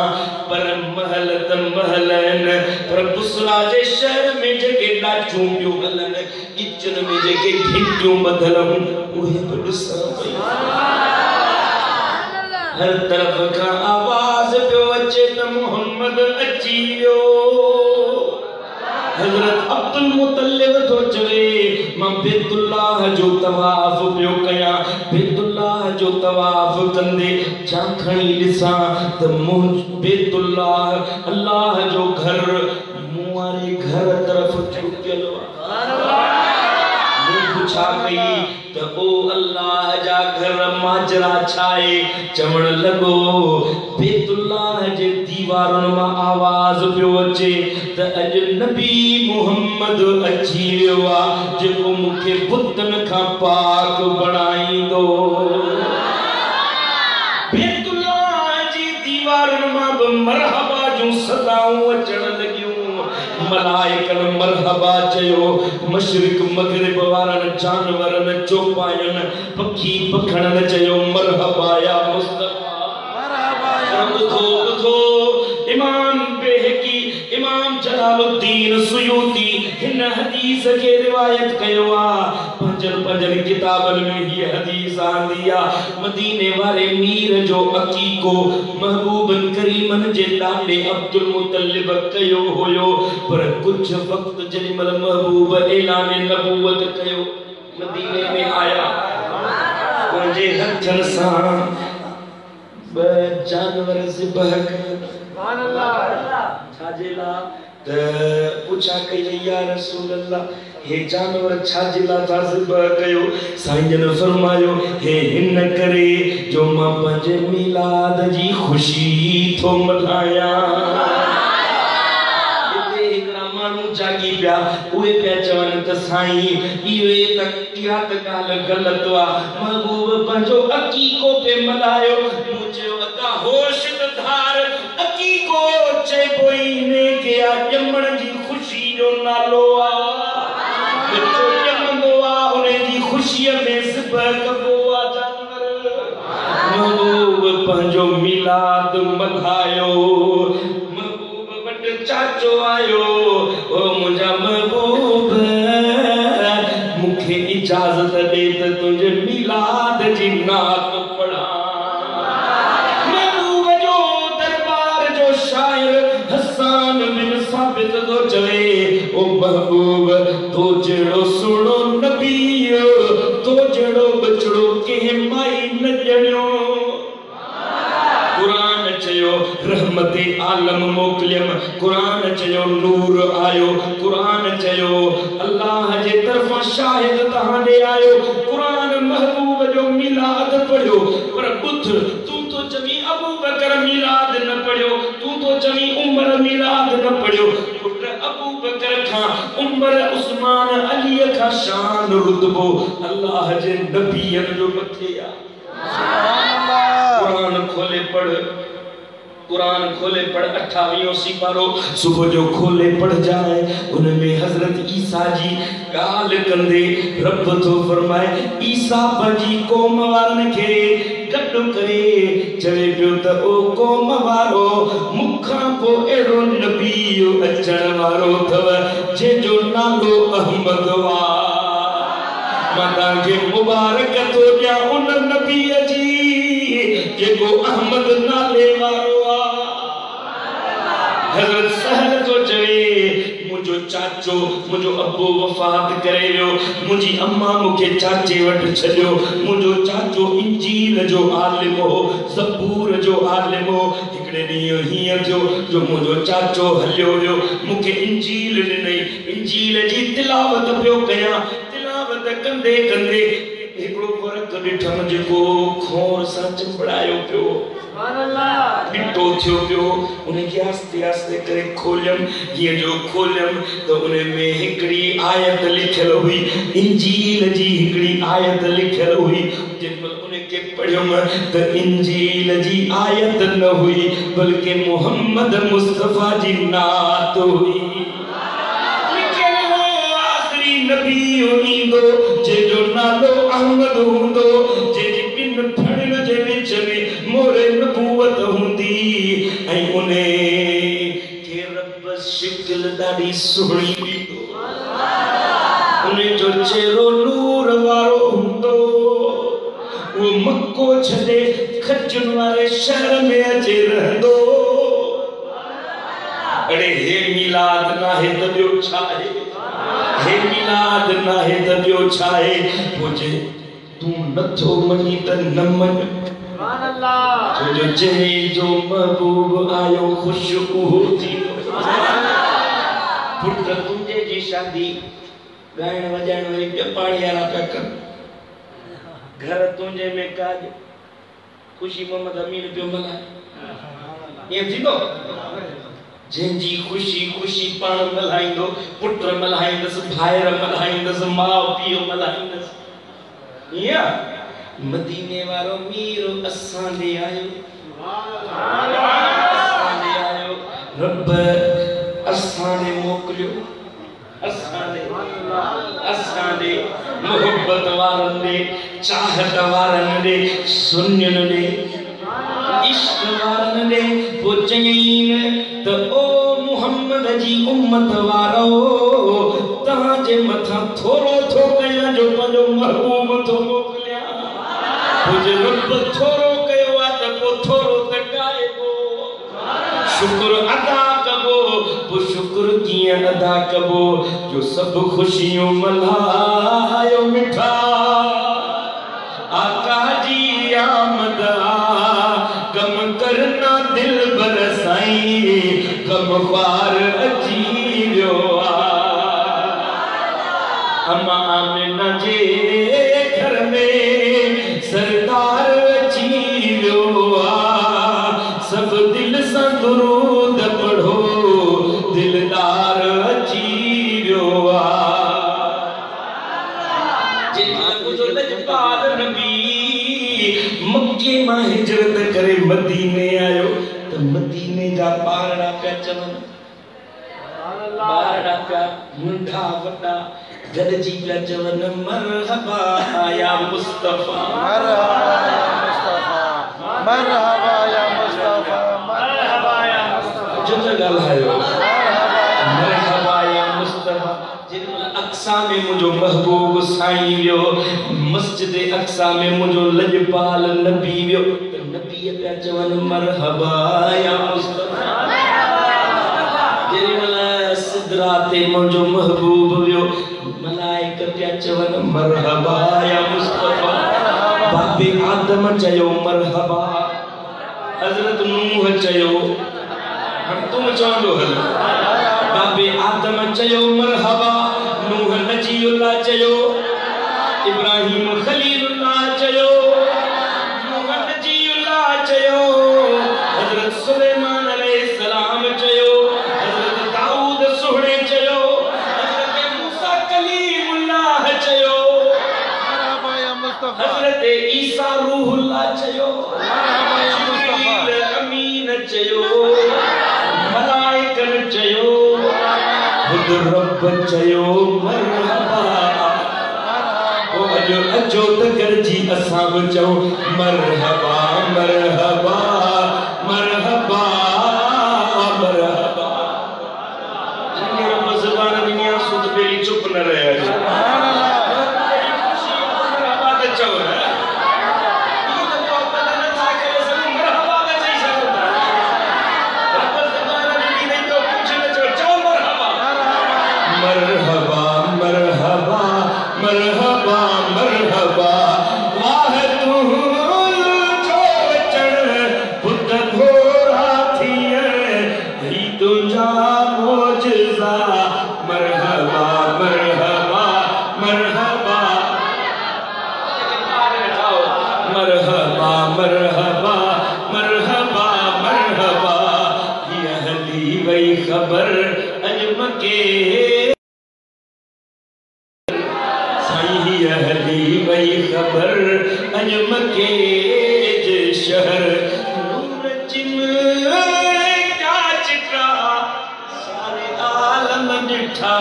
पर महल त महल आहिनि पर बुसरा जे शहर में जेके लाचूं ॿियूं हलनि किचन में जेके घिटियूं ॿधल उहे बि ॾिसां पई हर तरफ़ खां आवाज़ पियो अचे त मोहम्मद अची वियो हज़रत अब्दुल मुतल्लिब तो चवे मां बैतुल्लाह जो तवाफ पियो कयां बैतुल्लाह जो तवाफ कंदे छा खणी ॾिसां त बैतुल्लाह अल्लाह जो घर मूं वारे घर तरफ़ झुकियल छा कई त ओ अल्लाह जा घर माजरा छाए चवण लॻो बैतुल्लाह जे दीवारुनि मां आवाज़ पियो अचे त अॼु नबी मोहम्मद अची वियो आहे जेको मूंखे बुतनि खां पाक बणाईंदो बैतुल्लाह जी दीवारुनि मां बि मरहबा जूं सदाऊं अचण लॻियूं मलाइकन मरहबा चयो मशरिक मगरिब वारनि जानवरनि चौपायनि पखी पखणनि चयो मरहबा या मुस्तफा मरहबा या मुस्तफा इमाम बेहकी इमाम जलालुद्दीन सुयूती हिन हदीस के रिवायत कयो आ पंजन किताबन में ये हदीस आंदी आ मदीने वाले मीर जो अकीको महबूबन करीमन जे लाडे अब्दुल मुतल्लिब कयो होयो पर कुछ वक्त जलिमल महबूब ऐलान नबूवत कयो मदीने में आया मुझे हथन सा ब जानवर ज़िबह सुभान अल्लाह छाजेला त पूछा कई या रसूल अल्लाह हे जानवर छाजेला था ज़िबह कयो साईं ने फरमायो हे हिन करे जो मां पंहिंजे मिलाद जी खुशी थो मल्हाया जागी पिया उहे पिया चवनि त साईं इहे त इहा त ॻाल्हि ग़लति आहे महबूब पंहिंजो अकीको पे मल्हायो मूं चयो अदा होश त धार अकीको चइबो इने के ॼमण जी ख़ुशी जो नालो आहे बच्चो ॼमंदो आहे उन जी ख़ुशीअ में ज़िबह कबो आहे जानवर महबूब पंहिंजो मिलाद मल्हायो चाचो आयो ओ मुझा महबूब मुखे इजाजत दे त तुझे मिलाद जी नात पढ़ा महबूब जो दरबार जो शायर हसन बिन साबित तो चवे ओ महबूब तो जड़ो सुनो नबी तो जड़ो बचड़ो के माई न जणियो रहमते आलम मोकलियम कुरान चयो नूर आयो कुरान चयो अल्लाह जे तरफा शाहिद तहां दे आयो कुरान महबूब जो मिलाद पढ़ियो पर बुध तू तो चवी अबू बकर मिलाद न पढ़ियो तू तो चवी उमर मिलाद न पढ़ियो पुट अबू बकर खां उमर उस्मान अली खां शान रुतबो अल्लाह जे नबीयन जो मथे आ सुभान अल्लाह कुरान खोले पढ़ 28 सिपारो सुबह जो खोले पढ़ जाए उनमें हजरत ईसा जी गाल कंदे रब तो फरमाए ईसा पंजी कौम वारन के गड्डो करे चवे पियो त ओ कौम वारो मुखा को एरो नबी अचण वारो थव जे जो नालो अहमद वा माता के मुबारक तो ॾिया उन नबी जी जेको अहमद नाले वारो हजरत सहल तो चवे मुझो चाचो मुझो अब्बो वफात करे वियो मुझी अम्मा मुखे चाचे वट छडियो मुझो चाचो इंजील जो आलिम हो ज़बूर जो आलिम हो हिकड़े ॾींहुं हीअं थियो जो मुझो चाचो हलियो वियो मुखे इंजील ॾिनई इंजील जी तिलावत पियो कयां तिलावत कंदे कंदे हिकड़ो फर्क वक्त डिठम जेको खोर सा चंबड़ायो पियो डिटो थियो पियो उनके आस्ते आस्ते करे खोलियम ये जो खोलियम तो उन में हिकड़ी आयत लिखल हुई इंजील जी हिकड़ी आयत लिखल हुई जिनमें उनके पढ़ियम तो इंजील जी आयत न हुई बल्कि मोहम्मद मुस्तफा जी नात हुई लिखल हो आखिरी नबी ईंदो जेजो नालो अहमद हुंदो जेजी बिन फड़न जे विच में मोरे नबूवत हुंदी ऐं उने के रब शिकल ॾाढी सुहिणी ॾींदो उने जो चेहरो नूर वारो हुंदो वो मक्को छॾे खजन वारे शहर में अचे रहंदो अड़े हे मिलाद नाहे त ॿियो छा आहे हे मिलाद नाहे त ॿियो छा आहे पोइ तू नथो मञी त न मञ सुभान अल्लाह जो जहे जो महबूब आयो खुशबू थी पुट तुंहिंजे जी शादी गायण वजाइण वरी पे पाणी वारा पिया कर घर तुंहिंजे में काज खुशी मोहम्मद अमीन पियो मल्हाए ये थींदो जंहिंजी खुशी खुशी पाण मल्हाईंदो पुट मल्हाईंदसि भाइर मल्हाईंदसि माउ पीउ मल्हाईंदसि ईअं मदीने वारो मीरो असां ॾे आयो रब असां ॾे मोकिलियो असां ॾे मोहब्बत वारनि ॾे चाहत वारनि ॾे सुन्नियुनि ॾे इश्क वारनि ॾे पोइ चयईं त ओ मुहम्मद जी उम्मत वारो तव्हांजे मथां थोरो थो कयां जो पंहिंजो महबूब थो मोकिलियां पोइ रब थोरो कयो आहे त पोइ थोरो त ॻाइबो शुक्र अदा कबो पोइ शुक्र कीअं अदा कबो जो सभु ख़ुशियूं मल्हायो मिठा आका जी आमद कम करना दिल बरसाई कम ख्वार अची वियो अम्मा आमिना जे घर में सरदार अची वियो सब दिल सां दुरूद पढ़ो दिलदार अची वियो मक्के मां हिजरत करे मदीने आयो तो मदीने जा ॿारड़ा पिया चवनि ॿारड़ा पिया मुंडा वॾा गॾिजी पिया चवनि मरहबा या मुस्तफा मरहबा या मुस्तफा मरहबा या मुस्तफा जो ॻाल्हायो मरहबा या मुस्तफा अक्सा में मुझो महबूब साईं वियो मस्जिद अक्सा में मुझो लजपाल नबी वियो नबी पिया चवनि मरहबा या मुस्तफा जेमल सिदरा ते मुझो महबूब वियो मलाइक पिया चवनि मरहबा या मुस्तफा बाबे आदम चयो मरहबा हजरत नूह चयो हम तुम चवंदो हल बाबे आदम चयो मरहबा नूह नजीउल्लाह चयो इब्राहिम खलीलुल्लाह चयो नूह नजीउल्लाह चयो हजरत सुलेमान अलैहिस्सलाम चयो हजरत दाऊद सुहणे चयो हजरत मूसा कलीमुल्लाह चयो मरहबा या मुस्तफा हजरत ईसा रूहुल्लाह चयो मरहबा या मुस्तफा अमीन चयो मलाइकन चयो खुद रब चयो मरहबा ओ अजो अचो त गरजी असां बि चऊं मरहबा मरहबा मरहबा मरहबा जिनके रब ज़बान दुनिया सुध बेली चुप न रहे मरहबा त चओ मरहबा मरहबा मरहबा मरहबा वाह तू जो चढ़ पुत घोड़ा थियण ही तुझा मोजज़ा मरहबा मरहबा मरहबा वही खबर अजमके साईं हली वही खबर अजमके जे शहर नूर चिम क्या चिका सारे आलम डिठा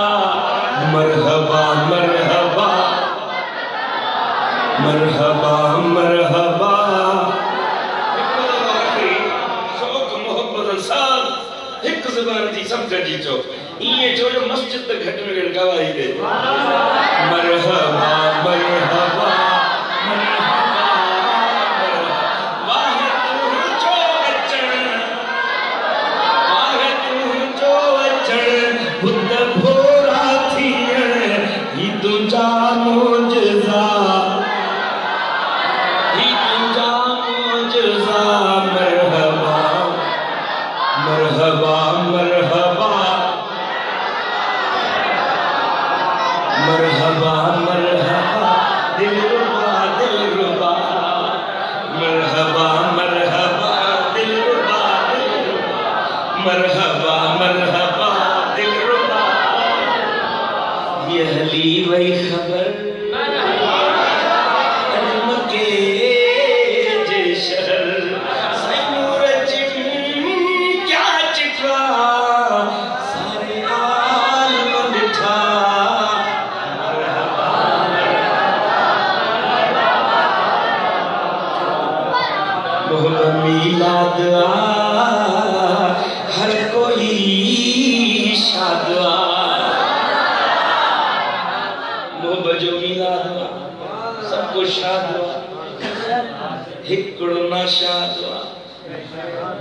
मरहबा मरहबा मरहबा मरहबा शौक मोहब्बत साथ एक ज़बान थी सब गॾी चो ये जो मस्जिद घट में गवाही दे मरहबा मरहबा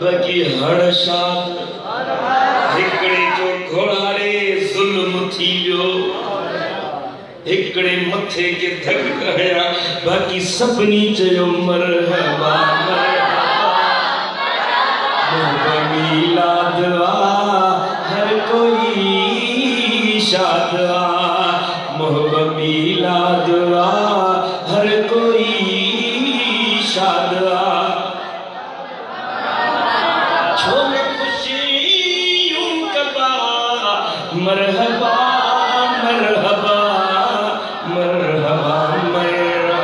बगी हड़ शाद हिकड़े जो घोड़ाड़े जुल्म थी वियो हिकड़े मथे के धक कया बाकी सभनी चयो मरहबा मरहबा मिलाद हर कोई शाद मोहब्बत मिलाद हर कोई शाद मरहबा मरहबा मरहबा मरहबा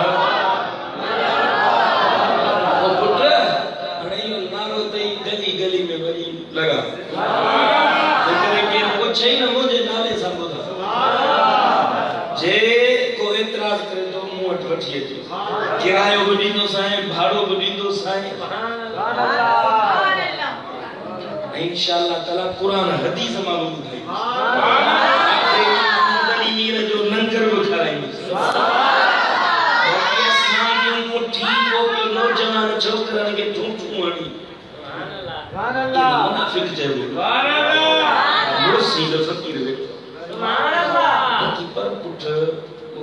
पुत्र अड़ियो नारो तई गली गली में वरी लगा लेकिन के पूछे न मुझे नाले सा ॿुधा जे को एतराज करे तो मूं वटि वठी अचे किरायो बि ॾींदो साईं भाड़ो बि ॾींदो साईं इंशाअल्लाह ताला कुरान हदीस मां ॿुधाई मदनी मीर जो लंगर बुखाराई असां मुठी को नौजवान छोकरन के ठूठू आणी सुभान अल्लाह मुनाफिक जरूर सुभान अल्लाह मुर्सी जो फकीर वे सुभान अल्लाह की पर पुठ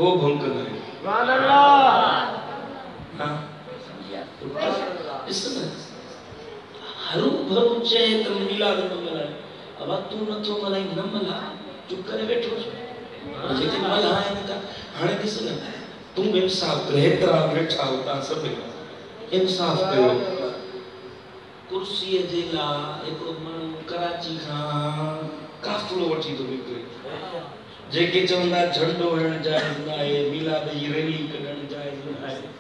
वो भंग करे सुभान अल्लाह हां इसमें हरू भरू चे तो मिलाद न मिला अब तू न तो मलाई न मिला चुप करे बैठो जेके मला है न हाने दिस न तू इंसाफ करे हेतरा बैठा होता सब इंसाफ कयो कुर्सी जे ला एक मन कराची का काफलो वठी तो निकले जेके चवंदा झंडो हण जायज ना है मिलाद जी रैली कढण जायज ना है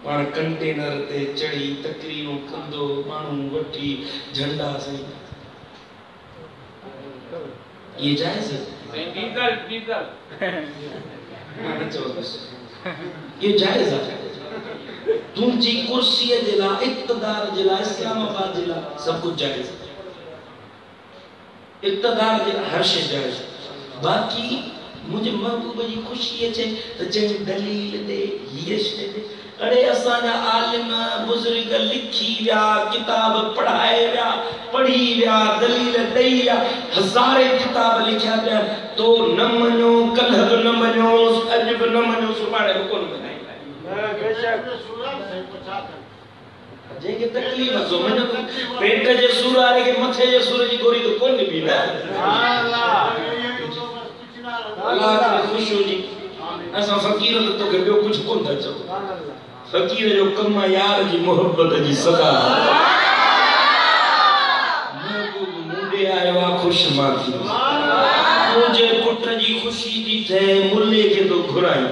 पाण कंटेनर ते चढ़ी तकरीरूं कंदो माण्हू वठी झंडा सही ये जायज़ है डीजल डीजल माने चवंदस ये जायज़ है तुंहिंजी कुर्सीअ जे लाइ इक़्तिदार जे लाइ इस्लामाबाद जे लाइ सभु कुझु जायज़ इक़्तिदार जे लाइ हर शइ जायज़ बाक़ी मुझे महबूब जी खुशी अचे त चई दलील दे हीअ शइ दे अरे असांजा आलिम बुजुर्ग लिखी विया किताब पढ़ाए विया पढ़ी विया दलील ॾेई विया हज़ारे किताब लिखिया पिया तो न मञो कल्ह बि न मञो अॼु बि न मञो सुभाणे बि कोन मञाईंदा जंहिंखे तकलीफ़ सो मञो पेट जे सूर वारे खे मथे जे सूर जी गोरी तो कोन ॾिबी न अल्लाह खे ख़ुशि हुजी असां फ़क़ीर तो तोखे ॿियो कुझु कोन था चऊं फकीर जो कम यार जी मोहब्बत जी सदा महबूब होॾे आयो आहे ख़ुशि मां थी मुंहिंजे पुट जी ख़ुशी थी थिए मुल्ले खे थो घुराई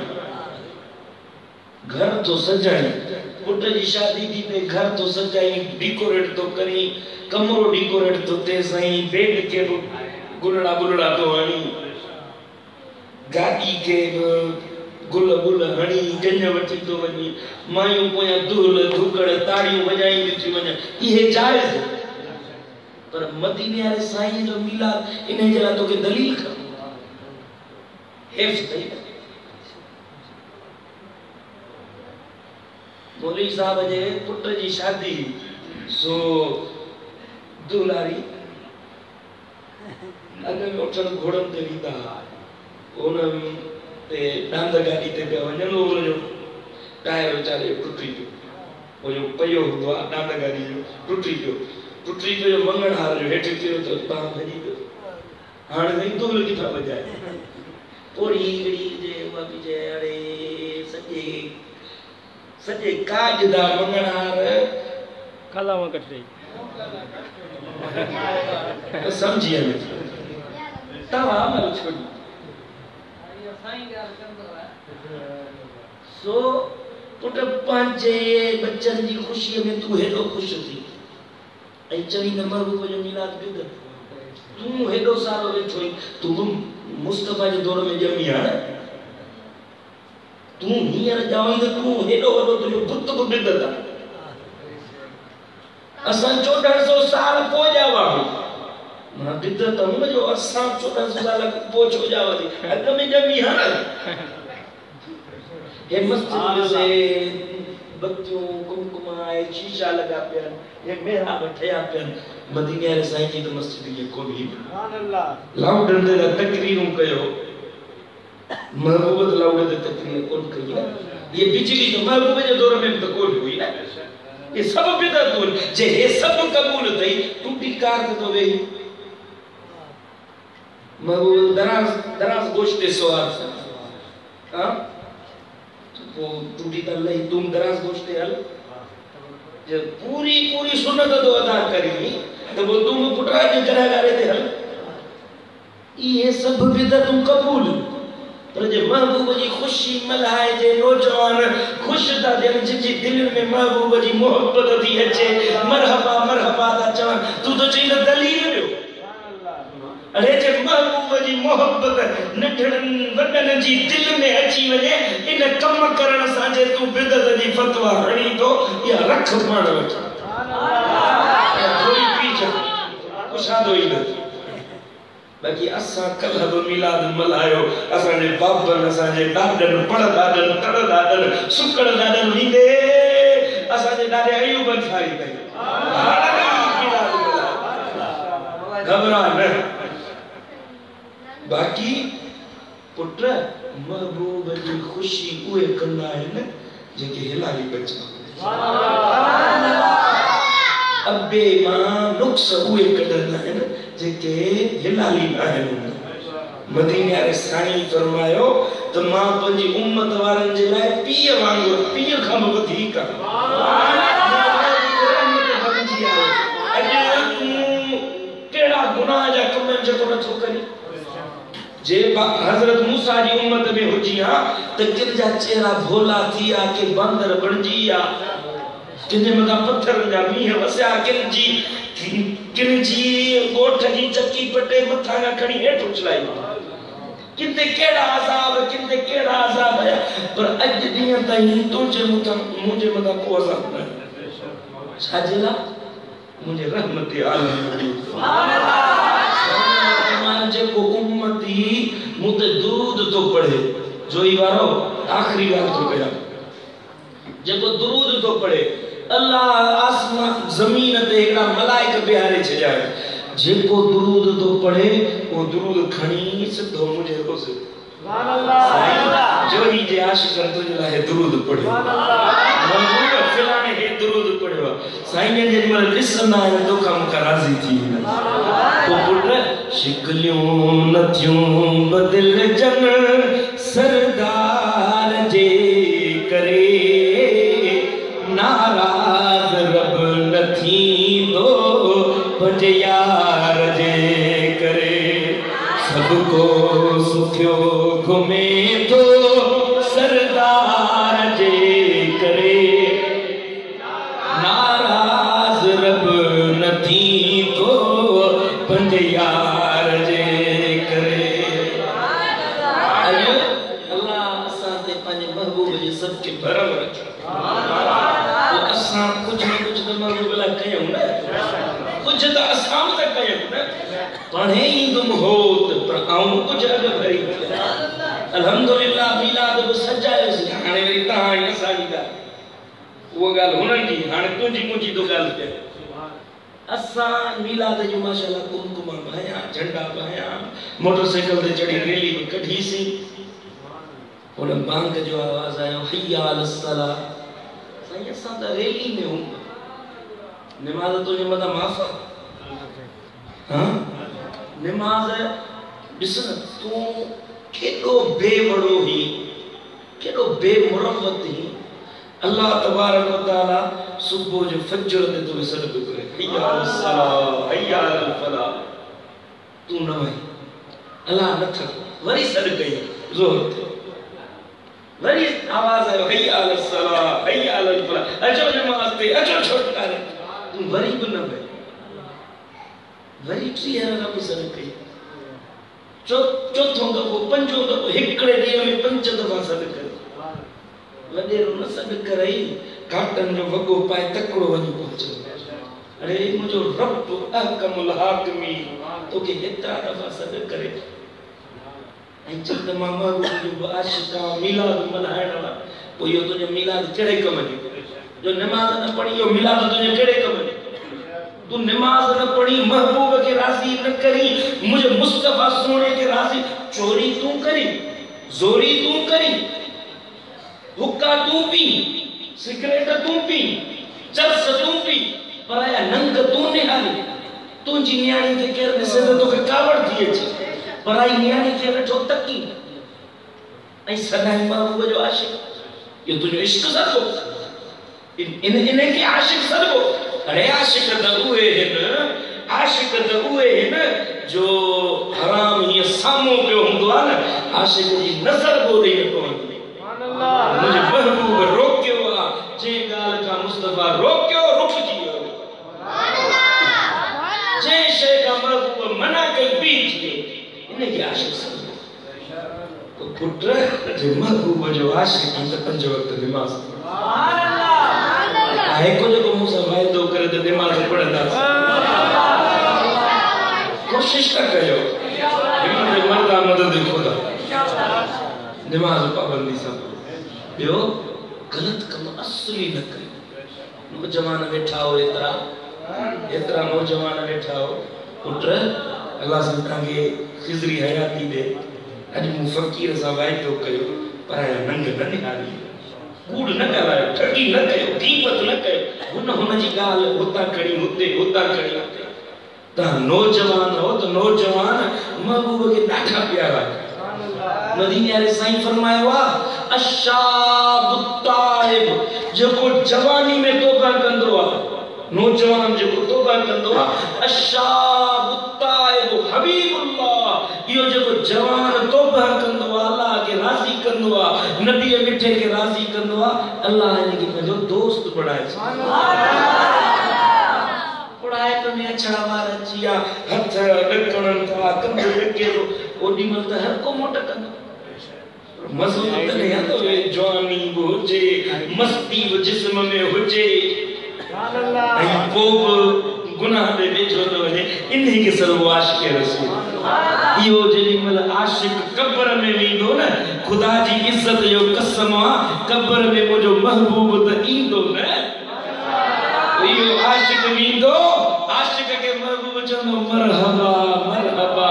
घर तो सजाई पुट जी शादी थी थिए घर तो सजाई डेकोरेट तो करी कमरो डेकोरेट तो ते साईं बेड के गुलड़ा गुलड़ा तो हणी गाड़ी के गुल गुल हणी जंज वठी तो वञी मायूं पोयां दुल धुकड़ ताड़ियूं वॼाईंदियूं थी वञनि इहे जाइज़ पर मदीने वारे साईं जो मिलाद इन जे लाइ तोखे दलील खपे हिफ़्ज़ अथई मौलवी साहब जे पुट जी शादी सो दुलारी अॻे में उठण घोड़नि ते वेंदा हुआ उन ते डांद गाॾी ते पिया वञनि उनजो टायर वीचारे टुटी पियो उहो पयो हूंदो आहे डांद गाॾी जो टुटी पियो मंगण हार जो हेठि किरियो त पाण भॼी पियो हाणे साईं दुल किथां वॼाए पोड़ी हिकिड़ी जे उहा बि चए अड़े सॼे काज दा मंगण हार काला मां कटे समझी आवे तव्हां मल छोड़ी सो पुट पंहिंजे बच्चन जी ख़ुशीअ में तूं हेॾो ख़ुशि थी ऐं चई न महबूब जो मिलाद बिद तूं हेॾो सारो वेठो ई तूं मुस्तफ़ा जे दौर में ॼमी आहे तूं हींअर ॼावई त तूं हेॾो वॾो तुंहिंजो बुत बि बिद था असां 1400 साल पोइ ॼावा मां बिद त हुनजो असां 1400 साल पोइ छो ॼावासीं अॻ में ॼमी आहे ये मस्जिद से बत्तियों कुमकुम आए शीशा लगा पिया ये मेहराब ठया पिया मदीने वाले साईं जी तो मस्जिद ये कोन ही सुभान अल्लाह लाउड दे तकरीरूं कयो महबूब लाउड दे तकरीर कोन कई ये बिजली तो महबूब जे दौर में तो कोन हुई ना ये सब बिदतुन जे ये सब कबूल थई टूटी कार तो वे महबूब दराज गोश्त सवार हां वो टूटी त लई तुम दराज गोश्त हल जे पूरी सुन्नत तो अदा करी तो वो तुम पुटरा जे करागारे ते हल ये सब बिदत कबूल पर जे महबूब जी खुशी मल्हाए जे नौजवान खुश था थियनि जिनजी दिल में महबूब जी मोहब्बत थी अचे मरहबा मरहबा था चवनि तूं तो चई त दलील ॾियो अरे जे महबूब जी मोहब्बत नंढड़नि वॾनि जी दिल में अची वञे इन कम करण सां जे तूं बिदत जी फतवा हणी थो या रख पाण वटि थोरी पीछ कुछादो ई न बाक़ी असां कल्ह बि मिलाद मल्हायो असांजे बाबनि असांजे ॾाॾनि पड़दाॾनि तड़दाॾनि सुकड़ ॾाॾनि ईंदे असांजे ॾाॾे अयूब ठाही कई घबरा न बाक़ी पुट महबूब जी खुशी उहे कंदा आहिनि जेके हिलाली बचा अबे मां नुक्स उहे कढंदा आहिनि जेके हिलाली आहिनि मदीने वारे साईं फरमायो त मां पंहिंजी उम्मत वारनि जे लाइ पीउ वांगुरु पीउ खां बि वधीक कहिड़ा गुनाह जा कम जेको नथो करे जे हजरत मूसा जी उम्मत में हुजी हा त किन जा चेहरा भोला थी आ के बंदर बणजी आ किन मथा पत्थर जा मींह वसिया किन जी गोठ जी चक्की पटे मथा ना खणी हेठ उछलाई किते केड़ा अज़ाब आया पर अज ॾींहं ताईं तुंहिंजे मुंहिंजे मथा को अज़ाब न छाजेला मुंहिंजे रहमत आलम सुभान अल्लाह जेको उम्मती मुते दुरूद तो पढ़े जोई वारो आखिरी ॻाल्हि तो कया जेको दुरूद तो पढ़े अल्लाह आसमान जमीन ते एकड़ा मलाइक बिहारे छजाए जेको दुरूद तो पढ़े वो दुरूद खणी सिधो मुझे रोज़ सुभान अल्लाह जोई जे आशिकन तुझे लाए दुरूद पढ़े सुभान अल्लाह महबूब फिलाने हे दुरूद पढ़ो साईं जे मल ॾिसंदा आहिनि तो कम का राज़ी थी तो पुट शिकलियूं नथियूं बदिल जन सरदार जे करे नाराज रब नथी दो पंज यार जे को सुखियो घुमे तो सरदार जे करे नाराज रब नथी तो पंज यार जे करे अल्लाह असां ते पंहिंजे महबूब जे सबके भरम रख असां कुछ न कुछ तो महबूब ला कयूं न कुछ तो असां त कयूं न पढ़े ही तुम होत पर आऊं कुछ अग भरी अल्हम्दुलिल्लाह मिलाद बि सजायो सी हाणे वरी तहां असांजी ॻाल्हि उहा ॻाल्हि हुननि जी हाणे तुंहिंजी मुंहिंजी तो ॻाल्हि थिए असां मिलाद जो माशाअल्लाह कुमकुमा बहाया झंडा बहाया मोटरसाइकिल ते चढ़ी रैली भी कढीसी हुन बांग जो आवाज़ आयो हय्या अलस सला साईं असां त रैली में हूं नमाज तुंहिंजे मथां माफ़ हाँ नमाज ॾिस न तूं केॾो बेवड़ो ही केॾो बेमुरवत ही अल्लाह तबारक व तआला सुबुह जो फजर ते तोखे सॾु पियो करे हय्या अलस सला हय्या अलल फलाह तूं न वई अल्लाह न थक वरी सॾु कई ज़ोर ते वरी आवाज़ आयो हय्या अलस सला हय्या अलल फलाह अचो नमाज ते अचो छोटकारे तूं वरी बि न वई वरी 3 रब सॾु कई चौथों दफ़ो पंजो दफ़ो हिकिड़े ॾींहं में 5 दफ़ा सॾु करे वॾेरो न सॾु करई घाटनि जो वॻो पाए तकिड़ो वञी पहुचो अरे मुंहिंजो रब अहकमुल हाकिमी तोखे हेतिरा दफ़ा सॾु करे ऐं चंद मां महबूब जो आशिक़ा मिलाद मल्हाइण वारा पोइ इहो तुंहिंजो मिलाद कहिड़े कम जो जो नमाज़ न पढ़ी इहो मिलाद तुंहिंजो कहिड़े कम जो तू नमाज न पढ़ी महबूब के राजी न करी मुझे मुस्तफा सोने के राजी चोरी तू करी जोरी तू करी हुक्का तू पी सिगरेट तू पी चरस तू पी पराया नंग तू निहारी तुंहिंजी नियाणी खे केर ॾिसे त तोखे कावड़ थी अचे पराई नियाणी खे वेठो तकी ऐं सदाई महबूब जो आशिक़ इहो तुंहिंजो इश्क सदको इन के आशिक़ सदको अरे आशिक़ त उहे हिन जो हराम हीअं साम्हूं पियो हूंदो आहे न आशिक़ जी नज़र बि ॾेई न पवंदी मुंहिंजे महबूब रोकियो आहे जंहिं ॻाल्हि खां मुस्तफा रोकियो रुकिजी वियो जंहिं शइ खां महबूब मना कई बीठी वियो इनखे आशिक़ सम्झो पुट जे महबूब जो आशिक़ त 5 वक़्त नमाज़ हिकु जेको मूंसां वाइदो करे त नमाज़ पढ़ंदासीं कोशिश न कयो हिम्मत मर्दा मदद खुदा नमाज़ पाबंदी सां ॿियो ग़लत कम असली न कयो नौजवान वेठा हो एतिरा नौजवान वेठा हो पुट अल्लाह सां तव्हांखे खिज़री हयाती ॾे अॼु मूं फ़क़ीर सां वाइदो कयो पर नंग न निहारी कूड़ न ॻाल्हायो ठगी न कयो गीबत न कयो हुन जी ॻाल्हि हुतां खणी हुते हुतां खणी तव्हां नौजवान हो त नौजवान महबूब खे ॾाढा प्यारा मदीने वारे साईं फरमायो आहे अशाब ताइब जेको जवानी में तौबा कंदो आहे नौजवान जेको तौबा कंदो आहे अशाब ताइब हबीबुल्लाह इहो जेको जवान तौबा कंदो आहे अल्लाह खे राज़ी कंदो आहे नबी मिठे खे राज़ी कंदो आहे अल्लाह इनखे पंहिंजो दोस्त बणाए पढ़ाए तो में अछड़ा वार अची विया हथ ॾकणनि था कंध ॾके थो ओॾी महिल त हर को मोट कंदो मज़ो तॾहिं हूंदो जवानी बि हुजे मस्ती बि जिस्म में हुजे ऐं पोइ बि गुनाह ते वेझो न वञे इन्ही खे सर्व आशिक़ रसूल इहो जेॾी महिल आशिक़ क़ब्र में वेंदो न ख़ुदा जी इज़त जो कसम आहे क़ब्र में मुंहिंजो महबूब त ईंदो न इहो आशिक़ वेंदो आशिक़ खे महबूब चवंदो मरहबा मरहबा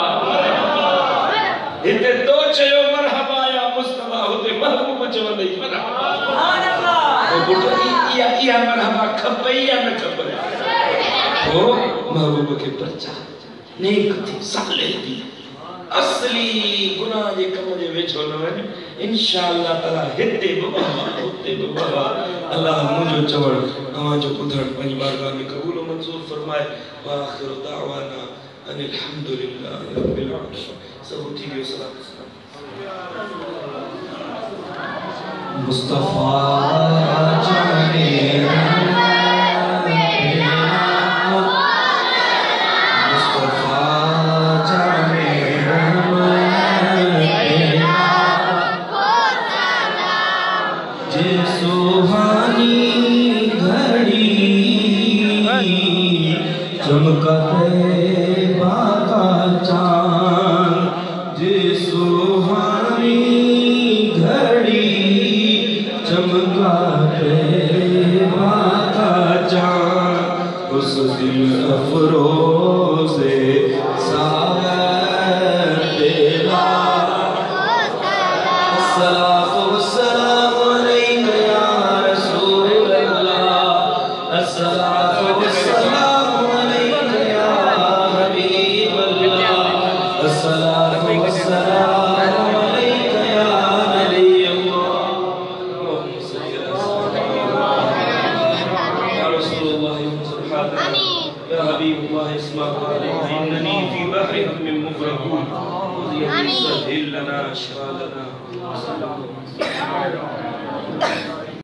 हिते तो चयो मरहबा या मुस्तफा हुते महबूब चवंदई मरहबा इहा मरहबा खपे या न खपे हो महबूब के परचा नेक थी साले थी असली गुनाह जे कम जे वेझो न वञ इंशाअल्लाह ताला हिते बि बाबा हुते बि बाबा अल्लाह मुंहिंजो चवण तव्हांजो ॿुधण पंहिंजी बारगाह में क़बूल मंज़ूर फरमाए व आख़िर दावाना अनिल हम्दुलिल्लाहि रब्बिल आलमीन। सब उठी गयो सलात मुस्तफा जाने मुस्तफा जाने जे सुहानी घड़ी चमका तैबा का चांद जे सुहानी घड़ी चमका तैबा का चांद उस दिल अफरोज़े सागर तेरा अस्सलातु वस्सलामु अलैका या रसूल अल्लाह अस्सलातु वस्सलामु अलैका या हबीब अल्लाह अस्सलातु वस्सलामु अलैका या नबी अल्लाह अल्लाहुम्मा सल्ली अला या रसूलल्लाह आमीन या हबीब अल्लाह इस्माअ अलैका इन्ननी फी बहरि हम मुग़रक़ून आमीन सहिल लना शफा लना